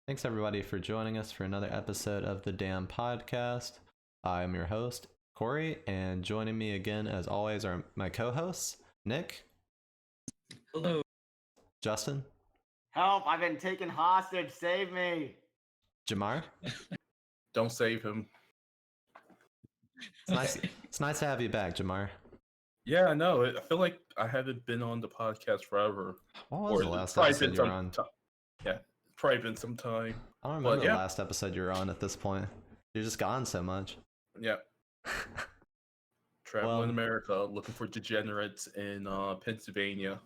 Thanks everybody for joining us for another episode of the Damn Podcast. I'm your host, Corey, and joining me again, as always, are my co-hosts, Nick. Hello. Justin. Help! I've been taken hostage. Save me! Jamar. Don't save him. It's nice to have you back, Jamar. Yeah, I know. I feel like I haven't been on the podcast forever. What was the last probably episode been you were some on? Yeah, probably been some time. I don't remember But, the yeah. last episode you were on at this point. You're just gone so much. Yeah, traveling Well- America, looking for degenerates in Pennsylvania.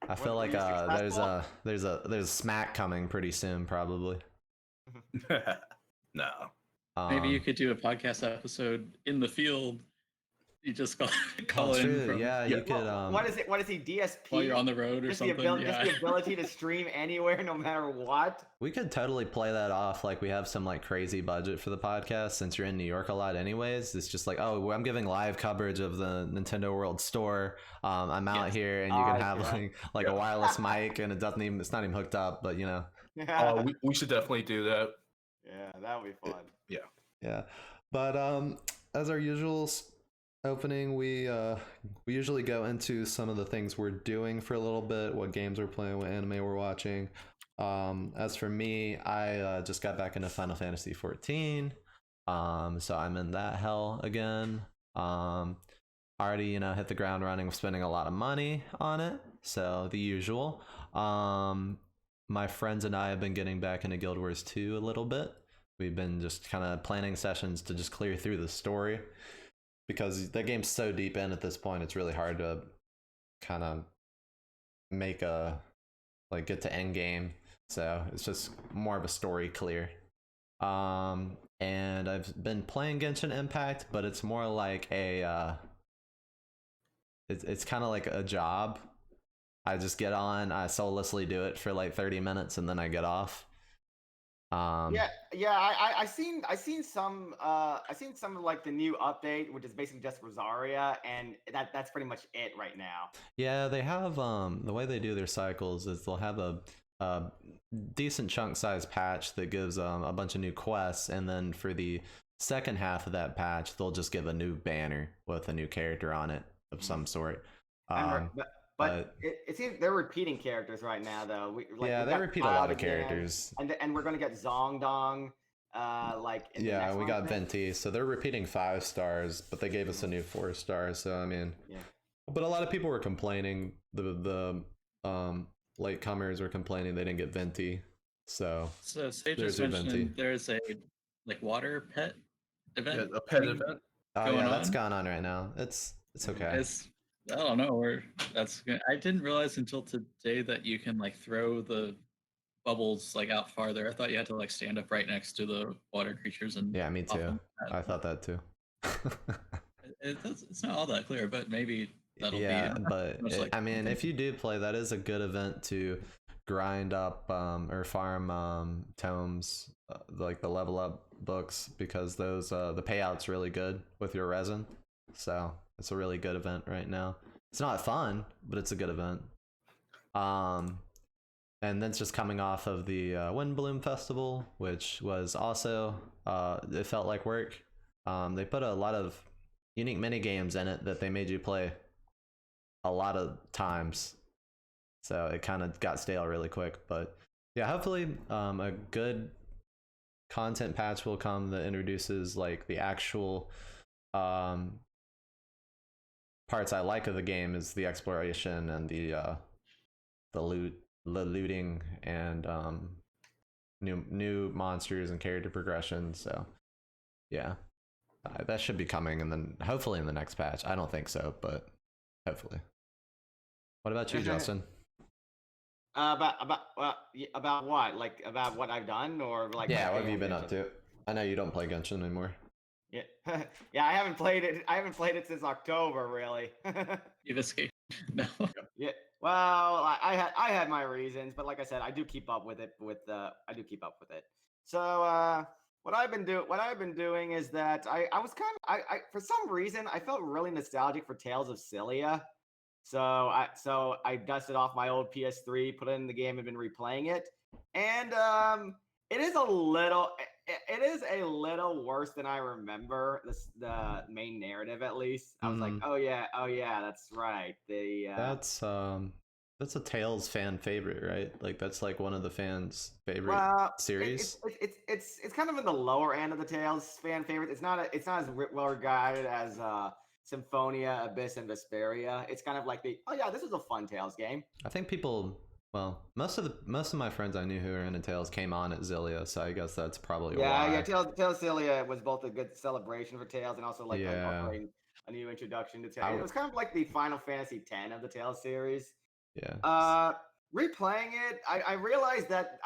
I feel What, like were you there's a smack coming pretty soon, probably. No. Maybe you Um, could do a podcast episode in the field. You just call oh, in true. from Yeah, you could. What is it? What is he? DSP? while you're on the road or just something. just the ability to stream anywhere, no matter what. We could totally play that off like we have some like crazy budget for the podcast since you're in New York a lot anyways. It's just like, oh, well, I'm giving live coverage of the Nintendo World Store. I'm out Yes. here and you can have yeah. like Yeah. a wireless mic and it's not even hooked up, but you know. We should definitely do that. Yeah, that would be fun. Yeah. But as our usual opening, we usually go into some of the things we're doing for a little bit, what games we're playing, what anime we're watching. As for me, I just got back into Final Fantasy 14. So I'm in that hell again. Already, hit the ground running, spending a lot of money on it. So the usual. My friends and I have been getting back into Guild Wars 2 a little bit. We've been just kind of planning sessions to just clear through the story because the game's so deep in at this point. It's really hard to kind of make get to end game. So it's just more of a story clear. And I've been playing Genshin Impact, but it's more like it's kind of like a job. I just get on, I soullessly do it for like 30 minutes and then I get off. I seen some of like the new update, which is basically just Rosaria, and that's pretty much it right now. Yeah, they have the way they do their cycles is they'll have a decent chunk size patch that gives a bunch of new quests, and then for the second half of that patch they'll just give a new banner with a new character on it of some sort. But it seems they're repeating characters right now, though. They got repeat a Cloud lot of again, characters. and we're gonna get Zongdong. In the next We one, got I think. Venti, so they're repeating 5 stars, but they gave us a new 4 stars. So I mean, Yeah. but a lot of people were complaining. The latecomers were complaining they didn't get Venti. So Sage There's just your mentioned Venti. there's a water pet event. Yeah, a pet thing. event. oh yeah, that's on? gone on right now. It's okay. I don't know where that's good. I didn't realize until today that you can throw the bubbles out farther. I thought you had to stand up right next to the water creatures and Yeah, me pop too. them. I thought that too. It's not all that clear, but maybe that'll Yeah, be but much like I mean, something. if you do play, that is a good event to grind up or farm tomes, like the level up books, because those the payout's really good with your resin. So it's a really good event right now. It's not fun, but it's a good event. And then it's just coming off of the Windbloom Festival, which was also it felt like work. They put a lot of unique mini games in it that they made you play a lot of times, so it kind of got stale really quick. But yeah, hopefully a good content patch will come that introduces like the actual parts I like of the game, is the exploration and the looting and new monsters and character progression. So yeah, that should be coming, and then hopefully in the next patch. I don't think so, but hopefully. What about you, Justin? About what? Like about what I've done, or like Yeah, what my have you been up Genshin? to? I know you don't play Genshin anymore. Yeah, yeah. I haven't played it since October, really. You've escaped. No. Yeah. Well, I had my reasons, but like I said, I do keep up with it. So what I've been doing is that I was I for some reason I felt really nostalgic for Tales of Cilia. So I dusted off my old PS3, put it in the game, and been replaying it. and it is it is a little worse than I remember. The main narrative, at least. I was like, oh yeah, that's right. That's a Tales fan favorite, right? Like that's like one of the fans' favorite series. It's kind of in the lower end of the Tales fan favorite. It's not as well regarded as Symphonia, Abyss, and Vesperia. It's kind of like this was a fun Tales game. I think people, well, most of my friends I knew who were into Tales came on at Zillia, so I guess that's probably why. Yeah. Tales Zillia was both a good celebration for Tales and also like offering a new introduction to Tales. It was kind of like the Final Fantasy X of the Tales series. Yeah. Replaying it, I realized that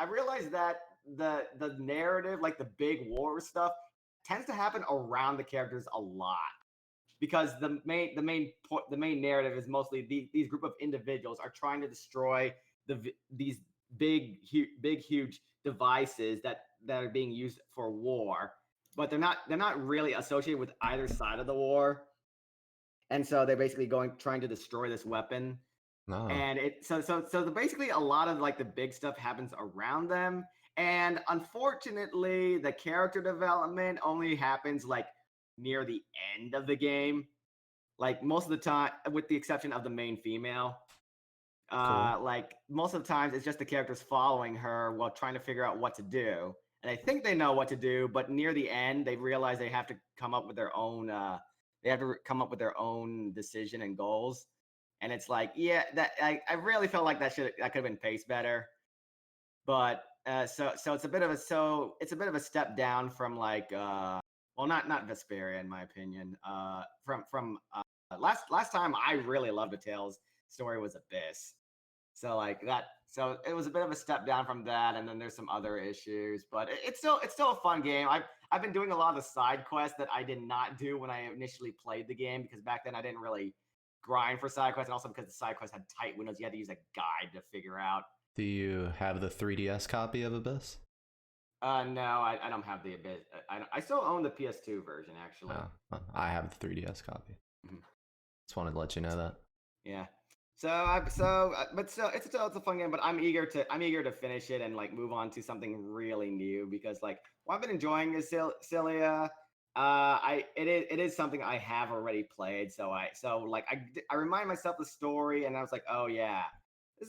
the narrative, like the big war stuff, tends to happen around the characters a lot, because the main narrative is mostly these group of individuals are trying to destroy these big huge devices that are being used for war, but they're not really associated with either side of the war, and so they're basically trying to destroy this weapon. No. And basically a lot of like the big stuff happens around them, and unfortunately the character development only happens like near the end of the game, like most of the time, with the exception of the main female. Cool. Like most of the times it's just the characters following her while trying to figure out what to do, and I think they know what to do, but near the end they realize they have to come up with their own decision and goals. And it's like, yeah, that I really felt like that could have been paced better. But so it's a bit of a step down from like not Vesperia in my opinion. From last time I really loved the Tales story was Abyss. So like that, so it was a bit of a step down from that, and then there's some other issues, but it's still a fun game. I've been doing a lot of the side quests that I did not do when I initially played the game, because back then I didn't really grind for side quests, and also because the side quests had tight windows, you had to use a guide to figure out. Do you have the 3DS copy of Abyss? No, I don't have the Abyss. I still own the PS2 version, actually. Oh, I have the 3DS copy. Just wanted to let you know that. Yeah. But still, it's a fun game. But I'm eager to finish it and like move on to something really new, because like what I've been enjoying is Cilia. It is something I have already played, so I remind myself the story, and I was like, oh yeah, it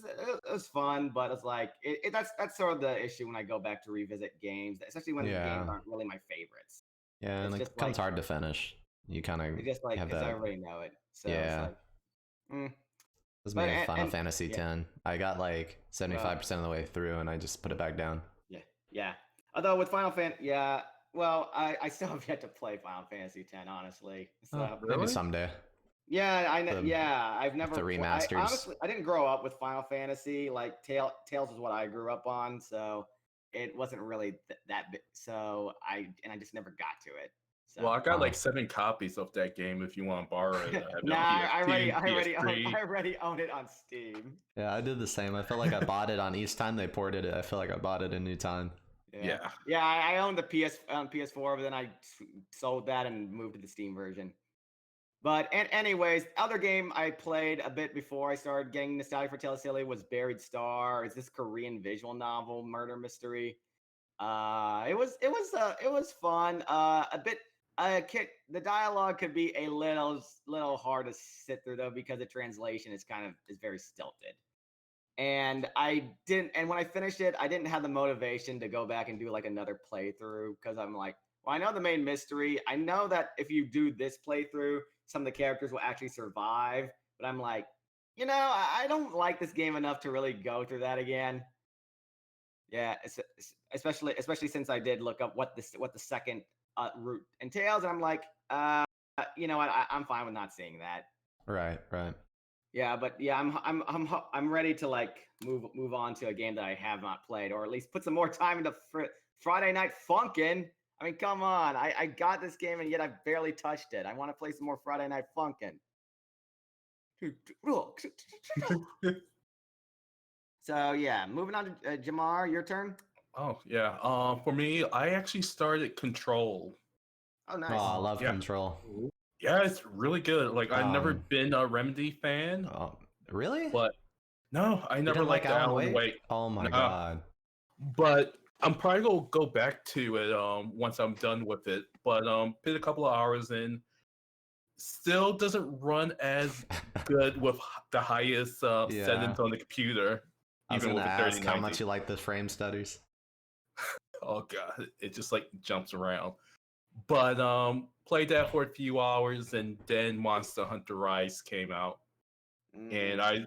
was fun, but it's like that's sort of the issue when I go back to revisit games, especially when the games aren't really my favorites. Yeah, and it becomes hard to finish. You kind of just like because I already know it. So yeah. This is me with Final Fantasy X. I got like 75% of the way through, and I just put it back down. Yeah. Although with Final Fantasy, well, I still have yet to play Final Fantasy X, honestly. So maybe someday. Yeah, I know. I've never the remasters. Honestly, I didn't grow up with Final Fantasy. Like Tales is what I grew up on, so it wasn't really that big. So I just never got to it. So. Well, I got like 7 copies of that game if you want to borrow it. I already own it on Steam. Yeah, I did the same. I felt like I bought it on each time they ported it. I feel like I bought it a new time. Yeah. I owned the PS4, but then I sold that and moved to the Steam version. But anyways, other game I played a bit before I started getting nostalgic for Tales of Cilia was Buried Star. It's this Korean visual novel murder mystery. It was fun. A bit. The dialogue could be a little hard to sit through though, because the translation is very stilted. And when I finished it, I didn't have the motivation to go back and do like another playthrough, because I'm like, well, I know the main mystery. I know that if you do this playthrough, some of the characters will actually survive. But I'm like, I don't like this game enough to really go through that again. Yeah, especially since I did look up what the second route entails, and I'm like, you know what? I'm fine with not seeing that. Right. Yeah, but yeah, I'm ready to like move on to a game that I have not played, or at least put some more time into Friday Night Funkin'. I mean, come on, I got this game and yet I've barely touched it. I want to play some more Friday Night Funkin'. So yeah, moving on to Jamar, your turn. Oh yeah. For me, I actually started Control. Oh nice. Oh, I love Control. Yeah, it's really good. Like I've never been a Remedy fan. Really? But no, I never liked Alan Wake. Oh my god. but I'm probably gonna go back to it once I'm done with it. But put a couple of hours in, still doesn't run as good with the highest Yeah. settings on the computer, I was even gonna with a ask how 3090. much you like the frame studies. Oh god, it just like jumps around. But played that for a few hours, and then Monster Hunter Rise came out, and I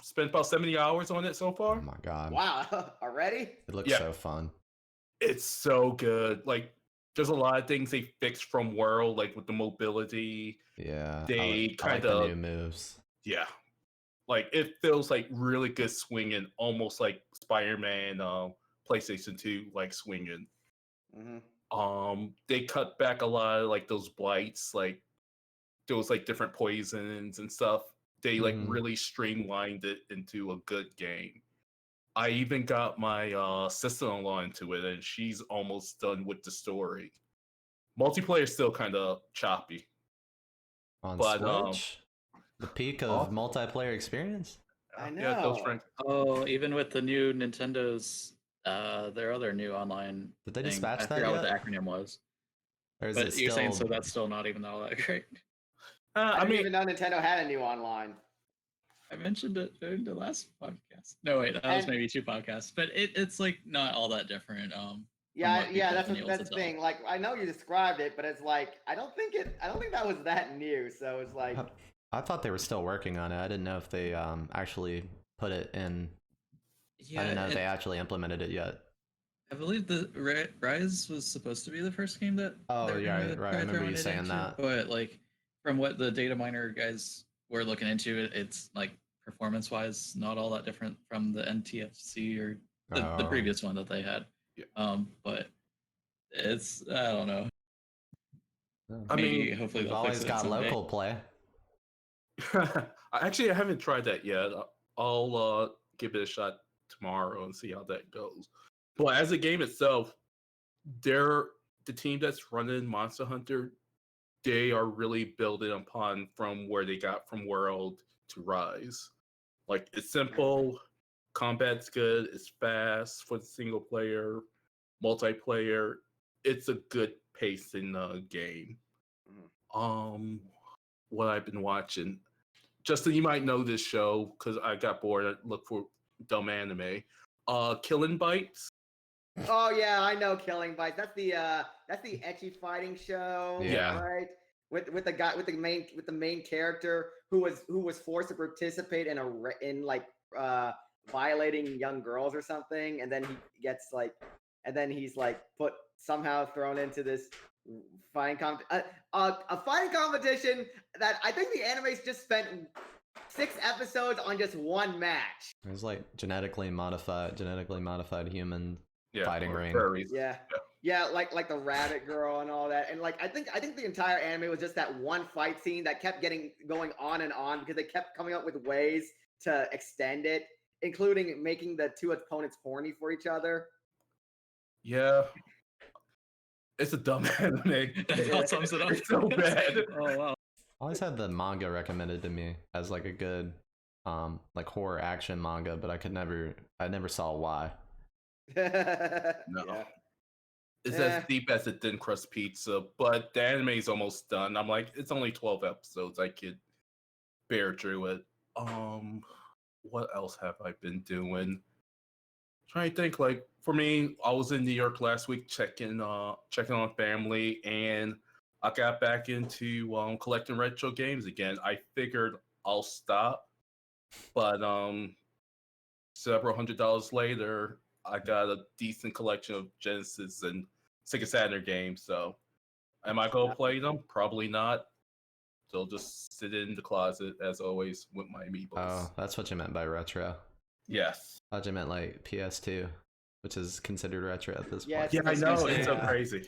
spent about 70 hours on it so Oh far. my god. Wow, already? It looks Yeah. so fun. It's so good. Like, there's a lot of things they fixed from World, like with the mobility. Yeah. They I like kind of the new moves. yeah, like it feels like really good swinging, almost like Spider-Man, PlayStation 2 like swinging. They cut back a lot of like those blights, like those like different poisons and stuff. They like really streamlined it into a good game. I even got my sister-in-law into it, and she's almost done with the story. Multiplayer still kind of choppy. On But, Switch? The peak of multiplayer experience? I Yeah, those know. friends. Oh, even with the new Nintendo's, their other new online. Did they thing, dispatch I that forgot what the yet? acronym was. Or is But it you're saying so still that's still not even all that great. I I didn't mean, even know Nintendo had a new online. I mentioned it in the last podcast. No, wait, that was And- maybe 2 podcasts. But it's like not all that different. Yeah, what yeah, people that's have been able that's to the tell. thing. Like, I know you described it, but it's like I don't think that was that new. So it's like, I thought they were still working on it. I didn't know if they actually put it in. Yeah, I didn't know if they actually implemented it yet. I believe the Rise was supposed to be the first game that Oh, they were yeah, gonna right. I try remember throwing you it saying into, that. But like from what the data miner guys were looking into, it's like performance-wise not all that different from the NTFC or the Oh. previous one that they had. Yeah. But it's I don't know. I Maybe mean, hopefully We've they'll always fix it got someday. local play. actually, I haven't tried that yet. I'll give it a shot tomorrow and see how that goes. But as a game itself, the team that's running Monster Hunter, they are really building upon from where they got from World to Rise. Like, it's simple, combat's good, it's fast for the single player, multiplayer. It's a good pacing game. What I've been watching. Justin, you might know this show because I got bored. I looked for dumb anime. Killing Bites. oh yeah, I know Killing Bites. That's the ecchi fighting show, Yeah. right? With the guy with the main character who was forced to participate in violating young girls or something, and then he gets like, and then he's like somehow thrown into this fighting a fighting competition that I think the anime's just spent 6 episodes on just one match. It was like genetically modified human fighting or ring. furries. Yeah, like the rabbit girl and all that. And like I think the entire anime was just that one fight scene that kept going on and on because they kept coming up with ways to extend it, including making the two opponents horny for each other. Yeah. It's a dumb anime. That sums it up. It's so bad. Oh wow. I always had the manga recommended to me as like a good like horror action manga, but I never saw why. No. Yeah. It's as deep as a thin crust pizza, but the anime is almost done. I'm like, it's only 12 episodes. I could bear through it. What else have I been doing? Trying to think. Like, for me, I was in New York last week checking on family, and I got back into collecting retro games again. I figured I'll stop, but several $100s later, I got a decent collection of Genesis and Sega Saturn games. So, am I gonna play them? Probably not. They'll just sit in the closet as always with my amiibos. Oh, that's what you meant by retro. Yes. I thought you meant like PS2, which is considered retro at this Yeah, point. Yeah, I was gonna know. say, It's so yeah. crazy.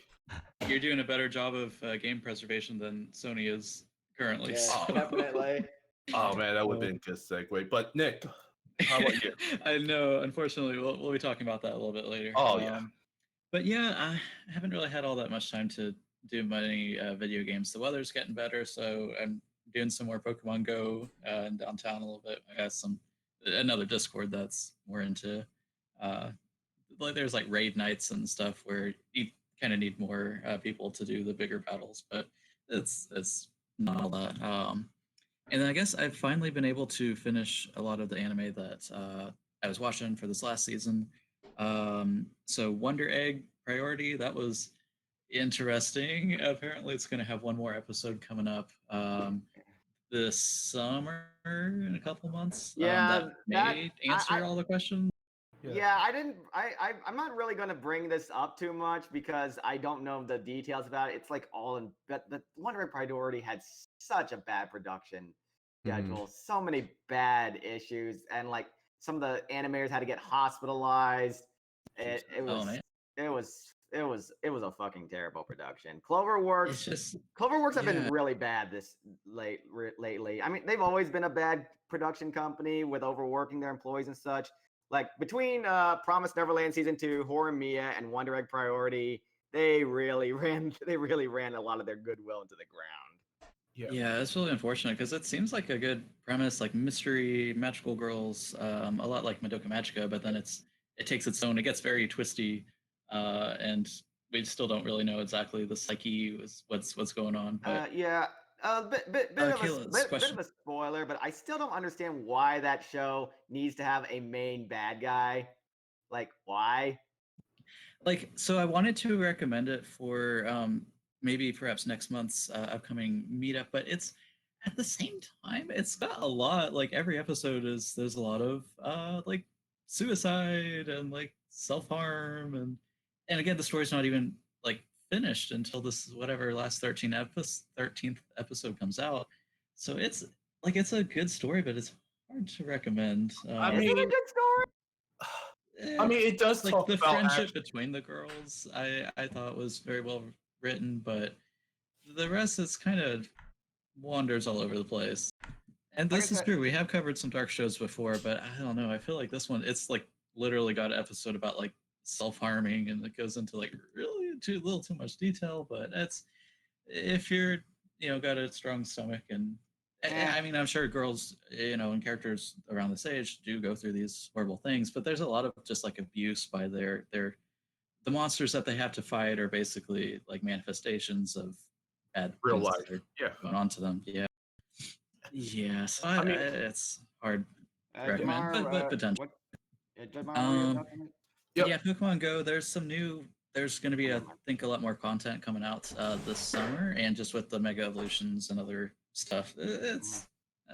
You're doing a better job of game preservation than Sony is currently. Yeah, so- definitely. Oh man, that would have been a good segue. But Nick, how about you? I know. Unfortunately, we'll be talking about that a little bit later. Oh, yeah. But yeah, I haven't really had all that much time to do many video games. The weather's getting better, so I'm doing some more Pokemon Go in downtown a little bit. I got another Discord that's more into like there's like raid nights and stuff where you kind of need more people to do the bigger battles, but it's not all that. And then I guess I've finally been able to finish a lot of the anime that I was watching for this last season. So Wonder Egg Priority, that was interesting. Apparently, it's going to have one more episode coming up this summer in a couple months. Yeah, That may answer I all the questions. yeah, I didn't. I'm not really gonna bring this up too much because I don't know the details about it. It's like all in. But the Wonder Egg Priority had such a bad production schedule, so many bad issues, and like some of the animators had to get hospitalized. It Oh was man, it was a fucking terrible production. Cloverworks it's just Cloverworks have been yeah. really bad lately. I mean, they've always been a bad production company with overworking their employees and such. Like between Promise Neverland season 2, Horror Mia, and Wonder Egg Priority, they really ran a lot of their goodwill into the ground. Yeah, it's really unfortunate because it seems like a good premise, like mystery, magical girls, a lot like Madoka Magica, but then it takes its own. It gets very twisty, and we still don't really know exactly the psyche what's going on. But Yeah, Kayla's bit question. of a spoiler, but I still don't understand why that show needs to have a main bad guy. Like, why? Like, so I wanted to recommend it for maybe perhaps next month's upcoming meetup, but it's at the same time it's got a lot. Like every episode is there's a lot of like suicide and like self harm and again the story's not even like finished until this whatever last 13th episode comes out. So it's like it's a good story, but it's hard to recommend. I Is it a mean, good story? I mean, it does Like talk the about friendship between the girls I thought was very well written, but the rest is kind of wanders all over the place. And Like I this is said, true, we have covered some dark shows before, but I don't know, I feel like this one it's like literally got an episode about like self-harming and it goes into like really too little too much detail, but it's if you're got a strong stomach and eh. I mean I'm sure girls and characters around this age do go through these horrible things, but there's a lot of just like abuse by their the monsters that they have to fight are basically like manifestations of bad real things life. that are Yeah. going on to them. Yeah, so I mean, it's hard to recommend, Jamar, but potential. Jamar, what were you um talking about? yep. yeah, Pokemon Go, there's going to be I think a lot more content coming out this summer, and just with the mega evolutions and other stuff, it's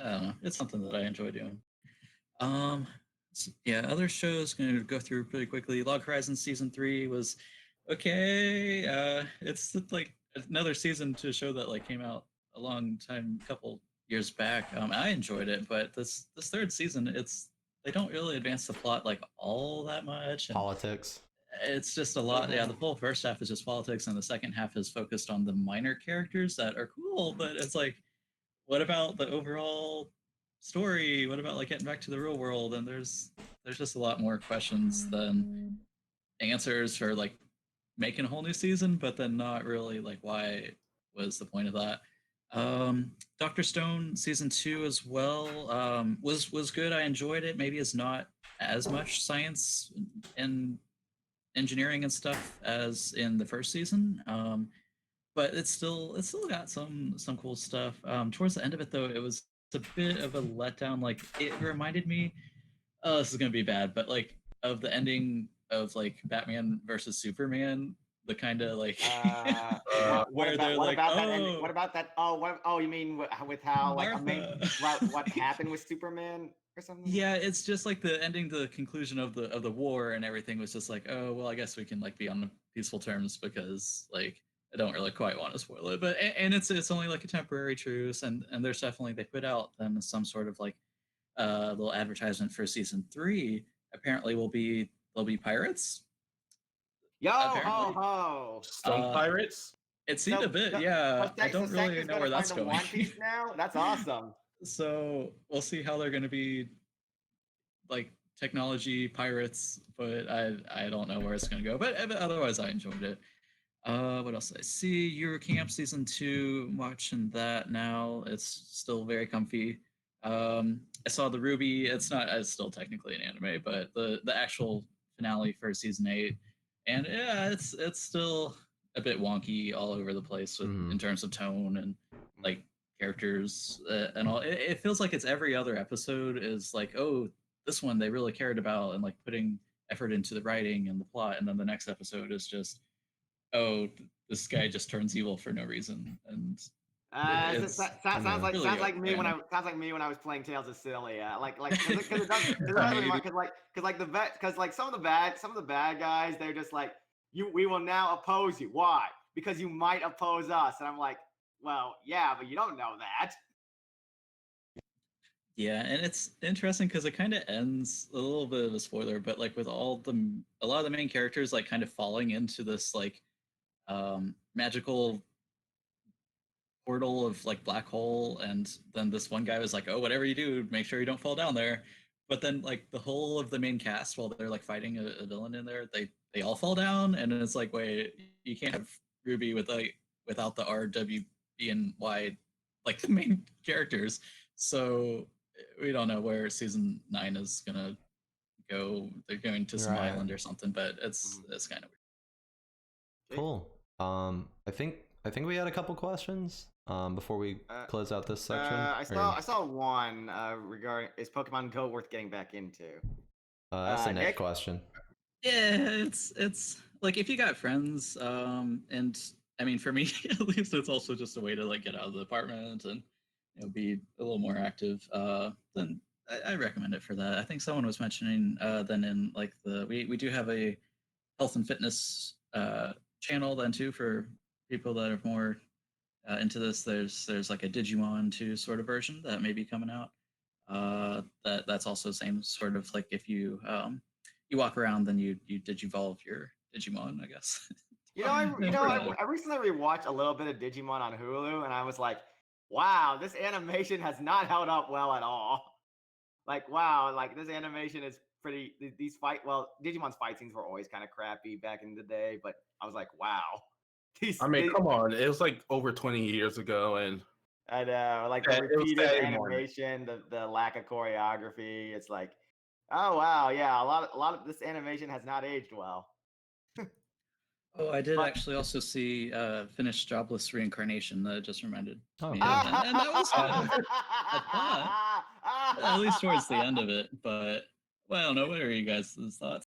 I don't know, it's something that I enjoy doing. um yeah, other shows going to go through pretty quickly. Log Horizon season 3 was okay. It's like another season to show that like came out a long time, couple years back. I enjoyed it, but this third season, they don't really advance the plot like all that much, and Politics. it's just a lot. Yeah, the full first half is just politics, and the second half is focused on the minor characters that are cool, but it's like, what about the overall story? What about like getting back to the real world? And there's just a lot more questions than answers for like making a whole new season, but then not really like why was the point of that. Dr. Stone season 2 as well was good. I enjoyed it. Maybe it's not as much science and engineering and stuff as in the first season. But it's still got some cool stuff. Towards the end of it though, it was a bit of a letdown. Like it reminded me, oh, this is gonna be bad, but like of the ending of like Batman versus Superman, the kind of like where they're What like, about that ending? What oh, about that? Oh, you mean with how like a main Martha. what happened with Superman or something? Yeah, it's just like the ending, the conclusion of the war and everything was just like, oh well, I guess we can like be on peaceful terms because like I don't really quite want to spoil it, but and it's only like a temporary truce, and there's definitely they put out then some sort of like little advertisement for season 3. Apparently, there'll be pirates. Yo ho Apparently, ho! Stone Pirates. it seemed a bit. So, Yeah, I so don't really Senka's know gonna where find that's the going. One Piece now. That's awesome. So we'll see how they're going to be like technology pirates, but I don't know where it's going to go. But otherwise, I enjoyed it. What else did I see? Eurocamp season 2. I'm watching that now. It's still very comfy. I saw the Ruby. It's not. It's still technically an anime, but the actual finale for season 8, and yeah, it's still a bit wonky all over the place in terms of tone and like characters and all. It feels like it's every other episode is like, oh, this one they really cared about and like putting effort into the writing and the plot, and then the next episode is just, oh, this guy just turns evil for no reason, and it's sounds like me when I was playing Tales of Cilia. Because it does because like some of the bad guys, they're just like, we will now oppose you. Why? Because you might oppose us. And I'm like, well, yeah, but you don't know that. Yeah, and it's interesting because it kind of ends a little bit of a spoiler, but like with a lot of the main characters like kind of falling into this like magical portal of like black hole, and then this one guy was like, oh, whatever you do, make sure you don't fall down there. But then like the whole of the main cast, while they're like fighting a villain in there, they all fall down, and it's like, wait, you can't have Ruby without the RWB and Y, like the main characters. So we don't know where season 9 is gonna go. They're going to some island or something, but it's kind of weird. Cool. I think we had a couple questions before we close out this section. I saw one regarding, is Pokemon Go worth getting back into? That's the next question. Yeah, it's like if you got friends, and I mean for me at least, it's also just a way to like get out of the apartment and be a little more active. Then I recommend it for that. I think someone was mentioning then in like we do have a health and fitness channel then too for people that are more into this. There's like a Digimon 2 sort of version that may be coming out. That's also the same sort of like if you you walk around, then you digivolve your Digimon, I guess. I recently rewatched a little bit of Digimon on Hulu, and I was like, wow, this animation has not held up well at all. Like, wow, like this animation is pretty. Digimon's fight scenes were always kind of crappy back in the day, but I was like, wow. Come on, it was like over 20 years ago, and I know, like the repeated animation, the lack of choreography. It's like, oh wow, yeah, a lot of this animation has not aged well. Oh, I did actually also see finished Jobless Reincarnation. That just reminded me of that. And that was kind of a fun, at least towards the end of it. But well, I don't know. What are you guys' thoughts?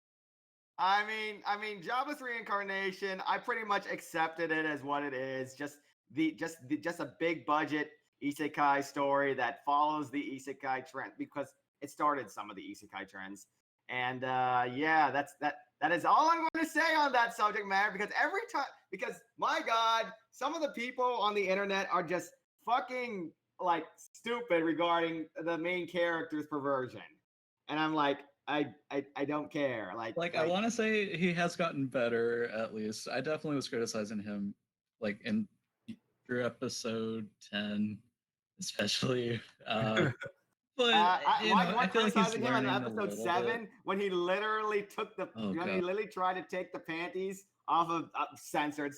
I mean, Jobless Reincarnation, I pretty much accepted it as what it is. Just a big budget isekai story that follows the isekai trend because it started some of the isekai trends. And yeah, that is all I'm going to say on that subject matter, because my God, some of the people on the internet are just fucking like stupid regarding the main character's perversion. And I'm like, I don't care. Like I want to say he has gotten better, at least. I definitely was criticizing him like through episode 10, especially. But I feel like he's him in learning episode 7 when he literally took the he literally tried to take the panties off of censored.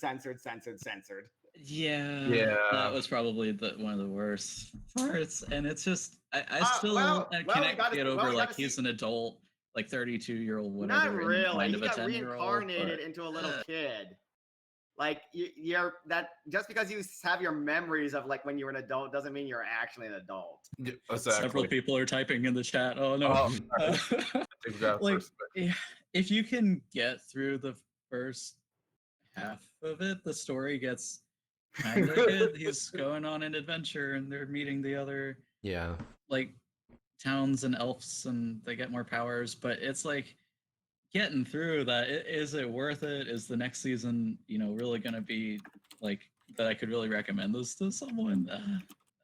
Yeah, that was probably one of the worst parts, and it's just I still can't get over like he's an adult, like 32-year-old whatever. Not really. He got reincarnated into a little kid. Like you're that just because you have your memories of like when you were an adult doesn't mean you're actually an adult. Yeah, exactly. Several people are typing in the chat. Oh no! Like if you can get through the first half of it, the story gets kind of good. He's going on an adventure, and they're meeting the other like towns and elves, and they get more powers. But it's like getting through that. Is it worth it? Is the next season, really going to be like that? I could really recommend this to someone.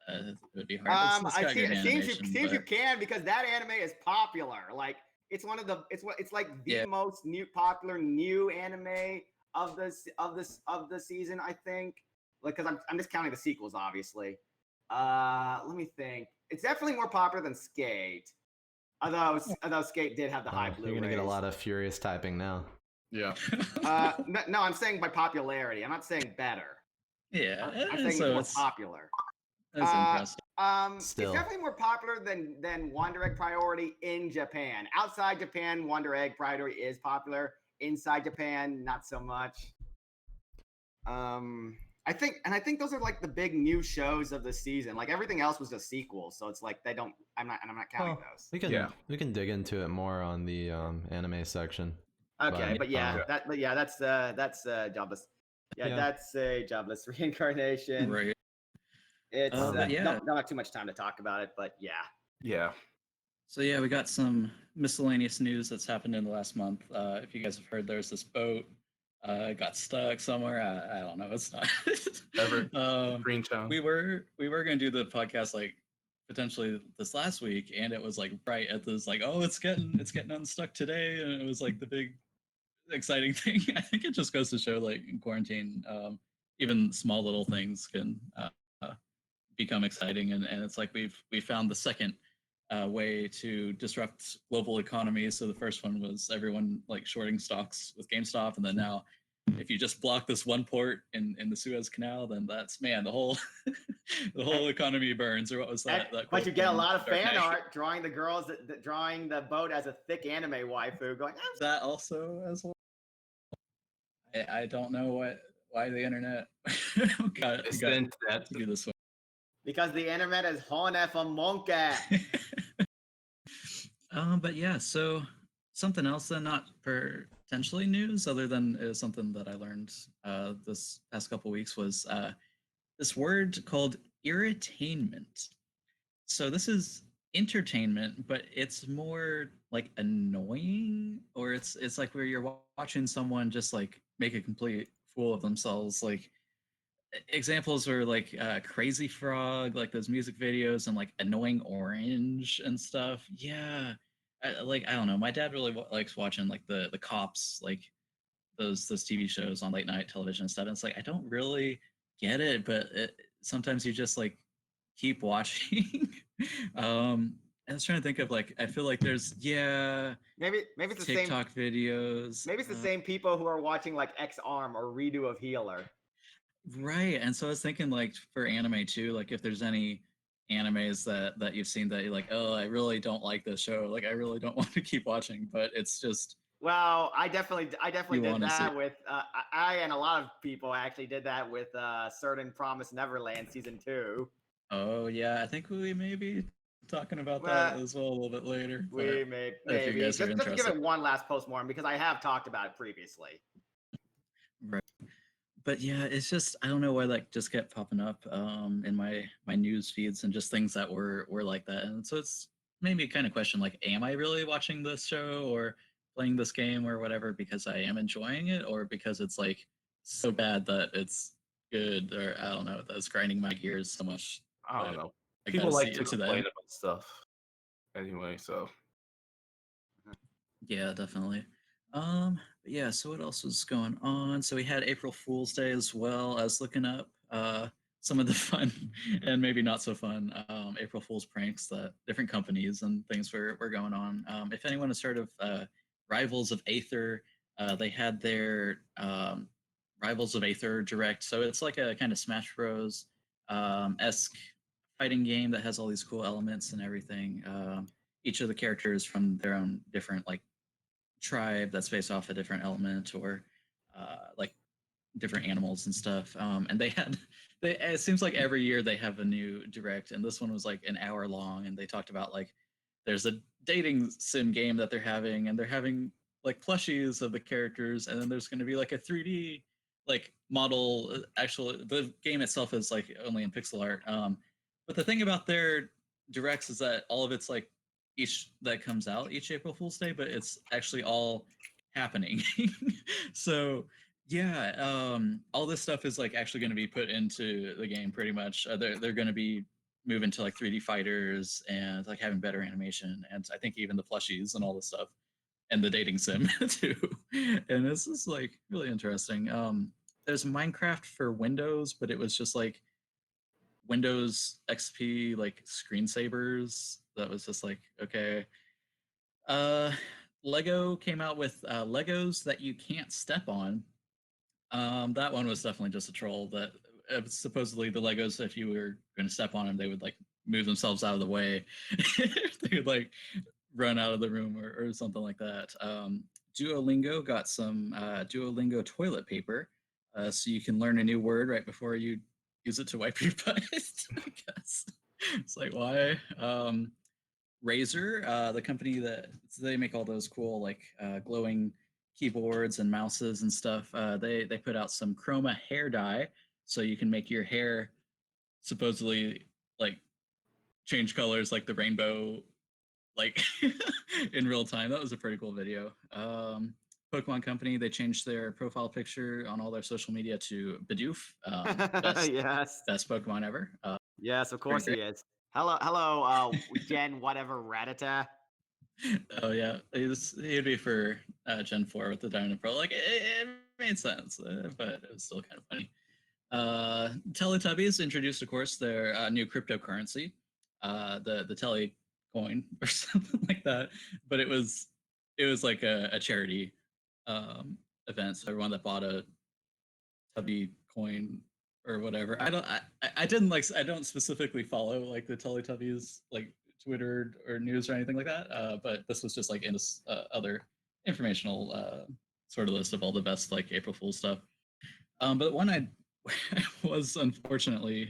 It would be hard. It seems you can because that anime is popular. Like it's one of the it's like the most popular new anime of the season, I think. Like because I'm just counting the sequels, obviously. Let me think. It's definitely more popular than Skate. Although Skate did have the high Blu-rays. You're gonna get a lot of furious typing now. Yeah. No, I'm saying by popularity. I'm not saying better. Yeah, I'm saying it's more popular. That's interesting. It's Still. definitely more popular than Wonder Egg Priority in Japan. Outside Japan, Wonder Egg Priority is popular. Inside Japan, not so much. I think those are like the big new shows of the season. Like everything else was a sequel, so it's like they don't. I'm not counting Well, those. we can dig into it more on the anime section. Okay, but that's jobless. Yeah, that's a jobless reincarnation. Right. It's but yeah. don't have too much time to talk about it, but yeah. Yeah. So yeah, we got some miscellaneous news that's happened in the last month. If you guys have heard, there's this boat got stuck somewhere. I don't know. It's not. Green Town. We were gonna do the podcast like potentially this last week, and it was like right at this like, oh, it's getting unstuck today, and it was like the big exciting thing. I think it just goes to show like in quarantine, even small little things can become exciting, and it's like we found the second way to disrupt global economies. So the first one was everyone like shorting stocks with GameStop, and then now if you just block this one port in the Suez Canal, then that's the whole the whole economy burns. Or what was that? But you get a lot of fan art drawing the girls drawing the boat as a thick anime waifu. Going that also as well. I don't know why the internet got to do this one. Because the internet is horny for monkey. But yeah, so something else then, not potentially news, other than something that I learned this past couple weeks was this word called irritainment. So this is entertainment, but it's more like annoying, or it's like where you're watching someone just like make a complete fool of themselves. Like examples are like Crazy Frog, like those music videos, and like Annoying Orange and stuff. Yeah, I don't know. My dad really likes watching like the cops, like those TV shows on late night television and stuff. And it's like I don't really get it, but sometimes you just like keep watching. I was trying to think of like I feel like there's maybe it's the TikTok same videos. Maybe it's the same people who are watching like X Arm or redo of Healer. Right. And so I was thinking like for anime too, like if there's any animes that you've seen that you're like, oh, I really don't like this show. Like I really don't want to keep watching, but it's just well, I definitely did that with I and a lot of people actually did that with certain Promise Neverland season 2. Oh yeah, I think we may be talking about that as well a little bit later. We maybe just give it one last postmortem because I have talked about it previously. Right. But yeah, it's just I don't know why that just kept popping up in my news feeds and just things that were like that. And so it's made me kind of question like, am I really watching this show or playing this game or whatever because I am enjoying it, or because it's like so bad that it's good, or I don't know, that's grinding my gears so much. I don't know. People like to complain about stuff anyway, so yeah, definitely. Yeah, so what else was going on? So we had April Fool's Day as well. I was looking up some of the fun and maybe not so fun April Fool's pranks that different companies and things were going on. If anyone has heard of Rivals of Aether, they had their Rivals of Aether Direct. So it's like a kind of Smash Bros. Esque fighting game that has all these cool elements and everything. Each of the characters from their own different like tribe that's based off a different element, or like different animals and stuff. And it seems like every year they have a new direct, and this one was like an hour long, and they talked about like there's a dating sim game that they're having, and they're having like plushies of the characters, and then there's going to be like a 3D like model. Actually, the game itself is like only in pixel art. But the thing about their directs is that all of it's like each that comes out each April Fool's Day, but it's actually all happening. So yeah, all this stuff is like actually going to be put into the game pretty much. They're going to be moving to like 3D fighters and like having better animation, and I think even the plushies and all this stuff, and the dating sim too. And this is like really interesting. There's Minecraft for Windows, but it was just like Windows XP like screensavers. That was just like, okay. Lego came out with Legos that you can't step on. That one was definitely just a troll. That supposedly the Legos, if you were going to step on them, they would like move themselves out of the way. They would like run out of the room or something like that. Duolingo got some Duolingo toilet paper, so you can learn a new word right before you use it to wipe your butt. I guess it's like why. Razer, the company that they make all those cool like glowing keyboards and mouses and stuff. They put out some chroma hair dye, so you can make your hair supposedly like change colors like the rainbow, like in real time. That was a pretty cool video. Pokemon Company, they changed their profile picture on all their social media to Bidoof. Yes. Best Pokemon ever. Yes, of course he is. Hello, Gen whatever Rattata. Oh yeah, he'd be for Gen 4 with the Diamond and Pearl. Like it made sense, but it was still kind of funny. Teletubbies introduced, of course, their new cryptocurrency, the Tele coin or something like that. But it was like a charity event. So everyone that bought a Tubby coin or whatever, I didn't like I don't specifically follow like the Teletubbies like Twitter or news or anything like that. But this was just like in this other informational sort of list of all the best like April Fool's stuff. But one I was unfortunately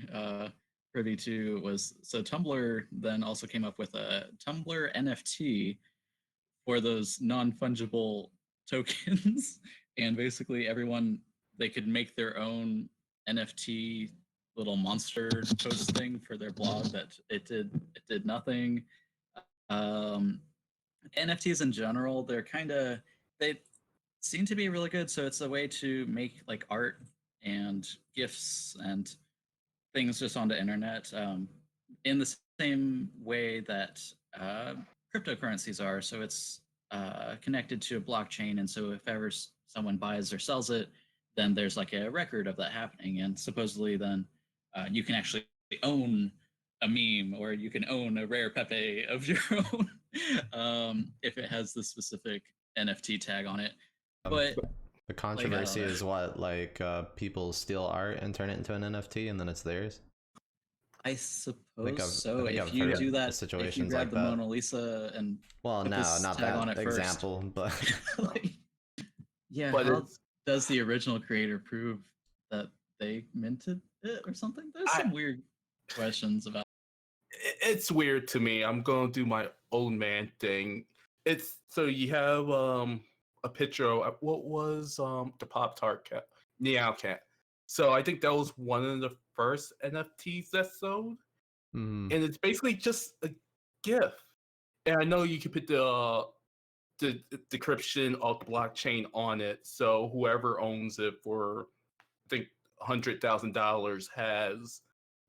privy to was so Tumblr then also came up with a Tumblr NFT for those non-fungible tokens, and basically everyone they could make their own NFT little monster post thing for their blog that it did nothing. Um, NFTs in general, they seem to be really good. So it's a way to make like art and gifs and things just on the internet in the same way that cryptocurrencies are. So it's connected to a blockchain, and so if ever someone buys or sells it, then there's like a record of that happening, and supposedly then you can actually own a meme, or you can own a rare Pepe of your own if it has the specific NFT tag on it. But the controversy like, is what, like people steal art and turn it into an NFT and then it's theirs. I suppose so. I think If I've you heard do of that, if you situations grab like the that. Mona Lisa and Well, put no, this not tag on that it example, first, but like, yeah, But how it's does the original creator prove that they minted it or something? There's I, some weird questions about. it's weird to me. I'm gonna do my own man thing. It's so you have a picture of what was the Pop Tart cat, Meow Cat. So I think that was one of the first NFTs that sold, mm, and it's basically just a GIF. And I know you can put the decryption of the blockchain on it, so whoever owns it for I think $100,000 has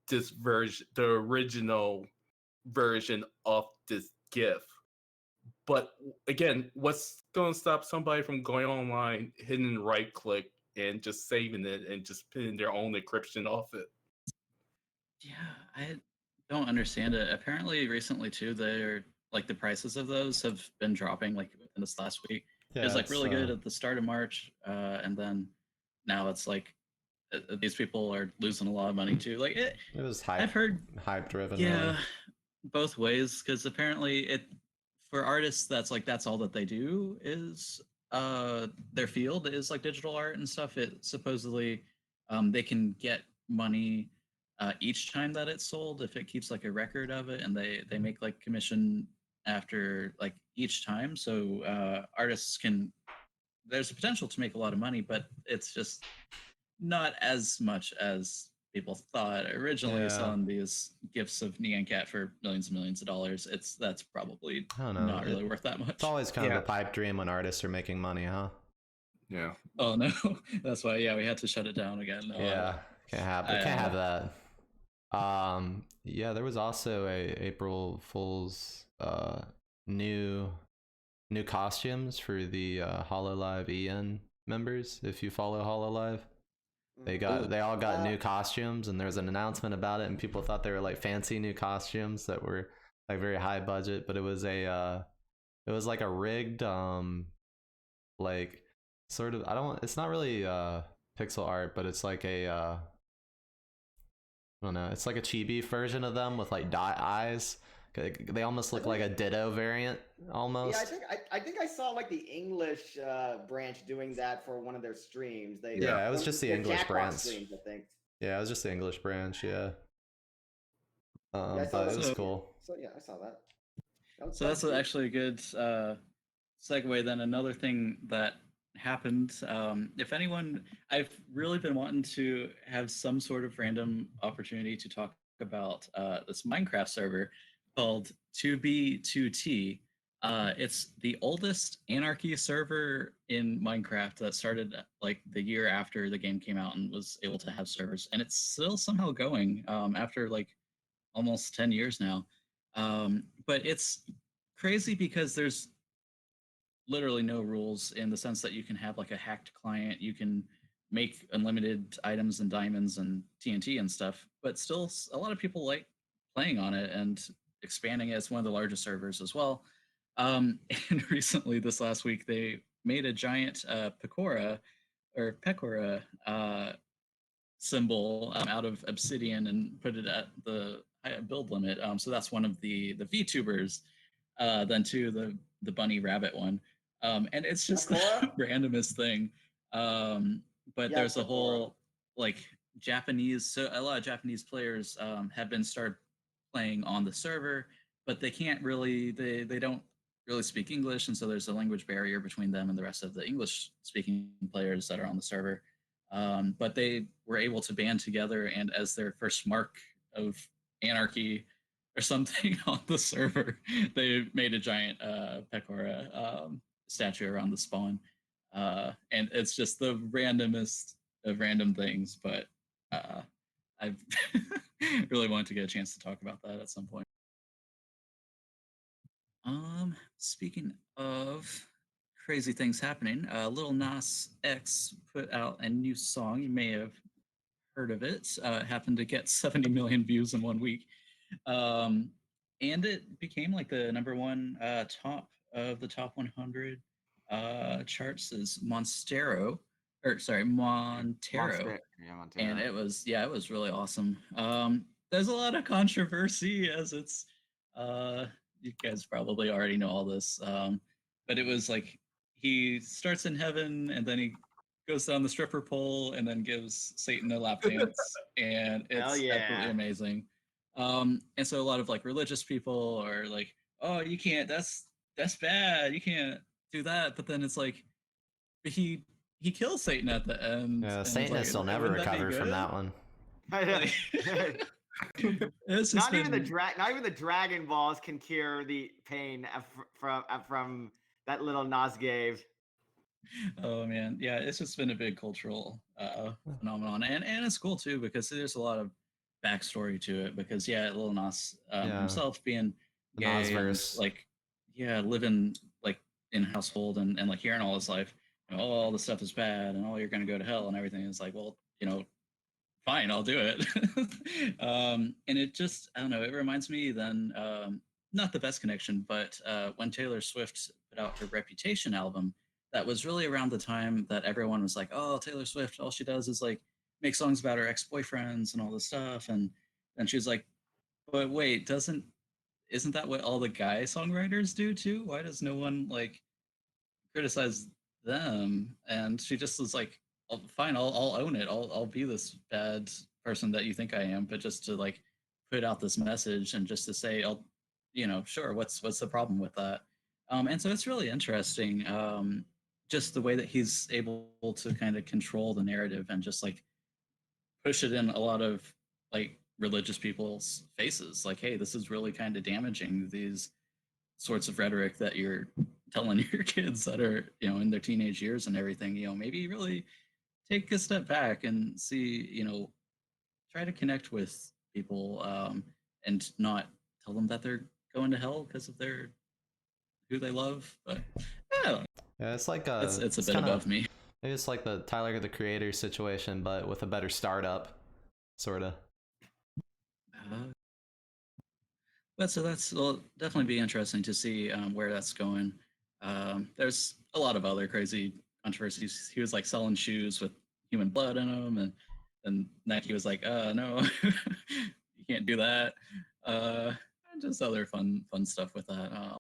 this version, the original version of this GIF. But again, what's going to stop somebody from going online, hitting right click, and just saving it and just putting their own encryption off it? Yeah, I don't understand it. Apparently, recently too, they're like the prices of those have been dropping like in this last week. It was yeah, like it's really good at the start of March, and then now it's like these people are losing a lot of money too. Like it was I've heard, hype driven, really. yeah, both ways because apparently it for artists that's all that they do is their field is like digital art and stuff. It supposedly they can get money each time that it's sold if it keeps like a record of it, and they make like commission after like each time. So artists can there's a potential to make a lot of money, but it's just not as much as people thought originally. Yeah, Selling these gifts of Neon Cat for millions and millions of dollars, that's probably I don't know. not really worth that It's much. always kind of Yeah. a pipe dream when artists are making money, huh? Yeah. Oh no, that's why we had to shut it down again. No, Yeah, I can't have that. Yeah, there was also a April Fool's new costumes for the Hololive EN members. If you follow Hololive, they all got new costumes, and there was an announcement about it, and people thought they were like fancy new costumes that were like very high budget, but it was like a rigged like sort of, it's not really pixel art, but it's like a I don't know. It's like a chibi version of them with like dot eyes. They almost look like a Ditto variant, almost. Yeah, I think I saw like the English branch doing that for one of their streams. Yeah, it was just the English branch. Streams, I think. Yeah, it was just the English branch. Yeah. Yeah, But it was cool. So yeah, I saw that. So that's actually a good segue. Then another thing that happened, if anyone, I've really been wanting to have some sort of random opportunity to talk about this Minecraft server called 2B2T. It's the oldest anarchy server in Minecraft that started like the year after the game came out and was able to have servers, and it's still somehow going after like almost 10 years now. But it's crazy because there's literally no rules in the sense that you can have like a hacked client, you can make unlimited items and diamonds and TNT and stuff, but still a lot of people like playing on it and expanding it. It's one of the largest servers as well. And recently, this last week, they made a giant Pekkora symbol out of obsidian and put it at the build limit. So that's one of the VTubers. Then two, the bunny rabbit one, and it's just the randomest thing. But yeah, there's a whole like Japanese. So a lot of Japanese players have been started playing on the server, but they can't really. They don't really speak English, and so there's a language barrier between them and the rest of the English-speaking players that are on the server. But they were able to band together, and as their first mark of anarchy or something on the server, they made a giant Pekkora statue around the spawn. And it's just the randomest of random things, but I've really wanted to get a chance to talk about that at some point. Speaking of crazy things happening, Lil Nas X put out a new song. You may have heard of it. It happened to get 70 million views in 1 week. And it became like the number one top of the top 100 charts is Montero. Montero. And it was really awesome. There's a lot of controversy as it's you guys probably already know all this, but it was like he starts in heaven and then he goes down the stripper pole and then gives Satan a lap dance, and it's absolutely amazing. And so a lot of like religious people are like, oh, you can't, that's bad, you can't do that. But then it's like he kills Satan at the end. Yeah, Satanists will never recover from that one. Not even the Dragon Balls can cure the pain from that little Nas gave. Oh man, yeah, it's just been a big cultural phenomenon, and it's cool too because there's a lot of backstory to it. Because Lil Nas himself being gay, and, like living like in a household and like hearing all his life, all the stuff is bad and you're gonna go to hell and everything. It's like, well, fine, I'll do it. And it just, I don't know, it reminds me then, not the best connection, but when Taylor Swift put out her Reputation album, that was really around the time that everyone was like, oh, Taylor Swift, all she does is like make songs about her ex-boyfriends and all this stuff. And then she was like, but wait, isn't that what all the guy songwriters do too? Why does no one like criticize them? And she just was like, oh, fine, I'll own it. I'll be this bad person that you think I am, but just to like put out this message and just to say, sure, what's the problem with that? And so it's really interesting, just the way that he's able to kind of control the narrative and just like push it in a lot of like religious people's faces. Like, hey, this is really kind of damaging, these sorts of rhetoric that you're telling your kids that are, in their teenage years and everything. Maybe really take a step back and see, try to connect with people and not tell them that they're going to hell because of who they love. But I don't know. Yeah, it's like it's a bit above me. Maybe it's like the Tyler the Creator situation, but with a better startup, sorta. But so will definitely be interesting to see where that's going. There's a lot of other crazy controversies. He was like selling shoes with human blood in them, and and Nike was like, no, you can't do that. And just other fun stuff with that.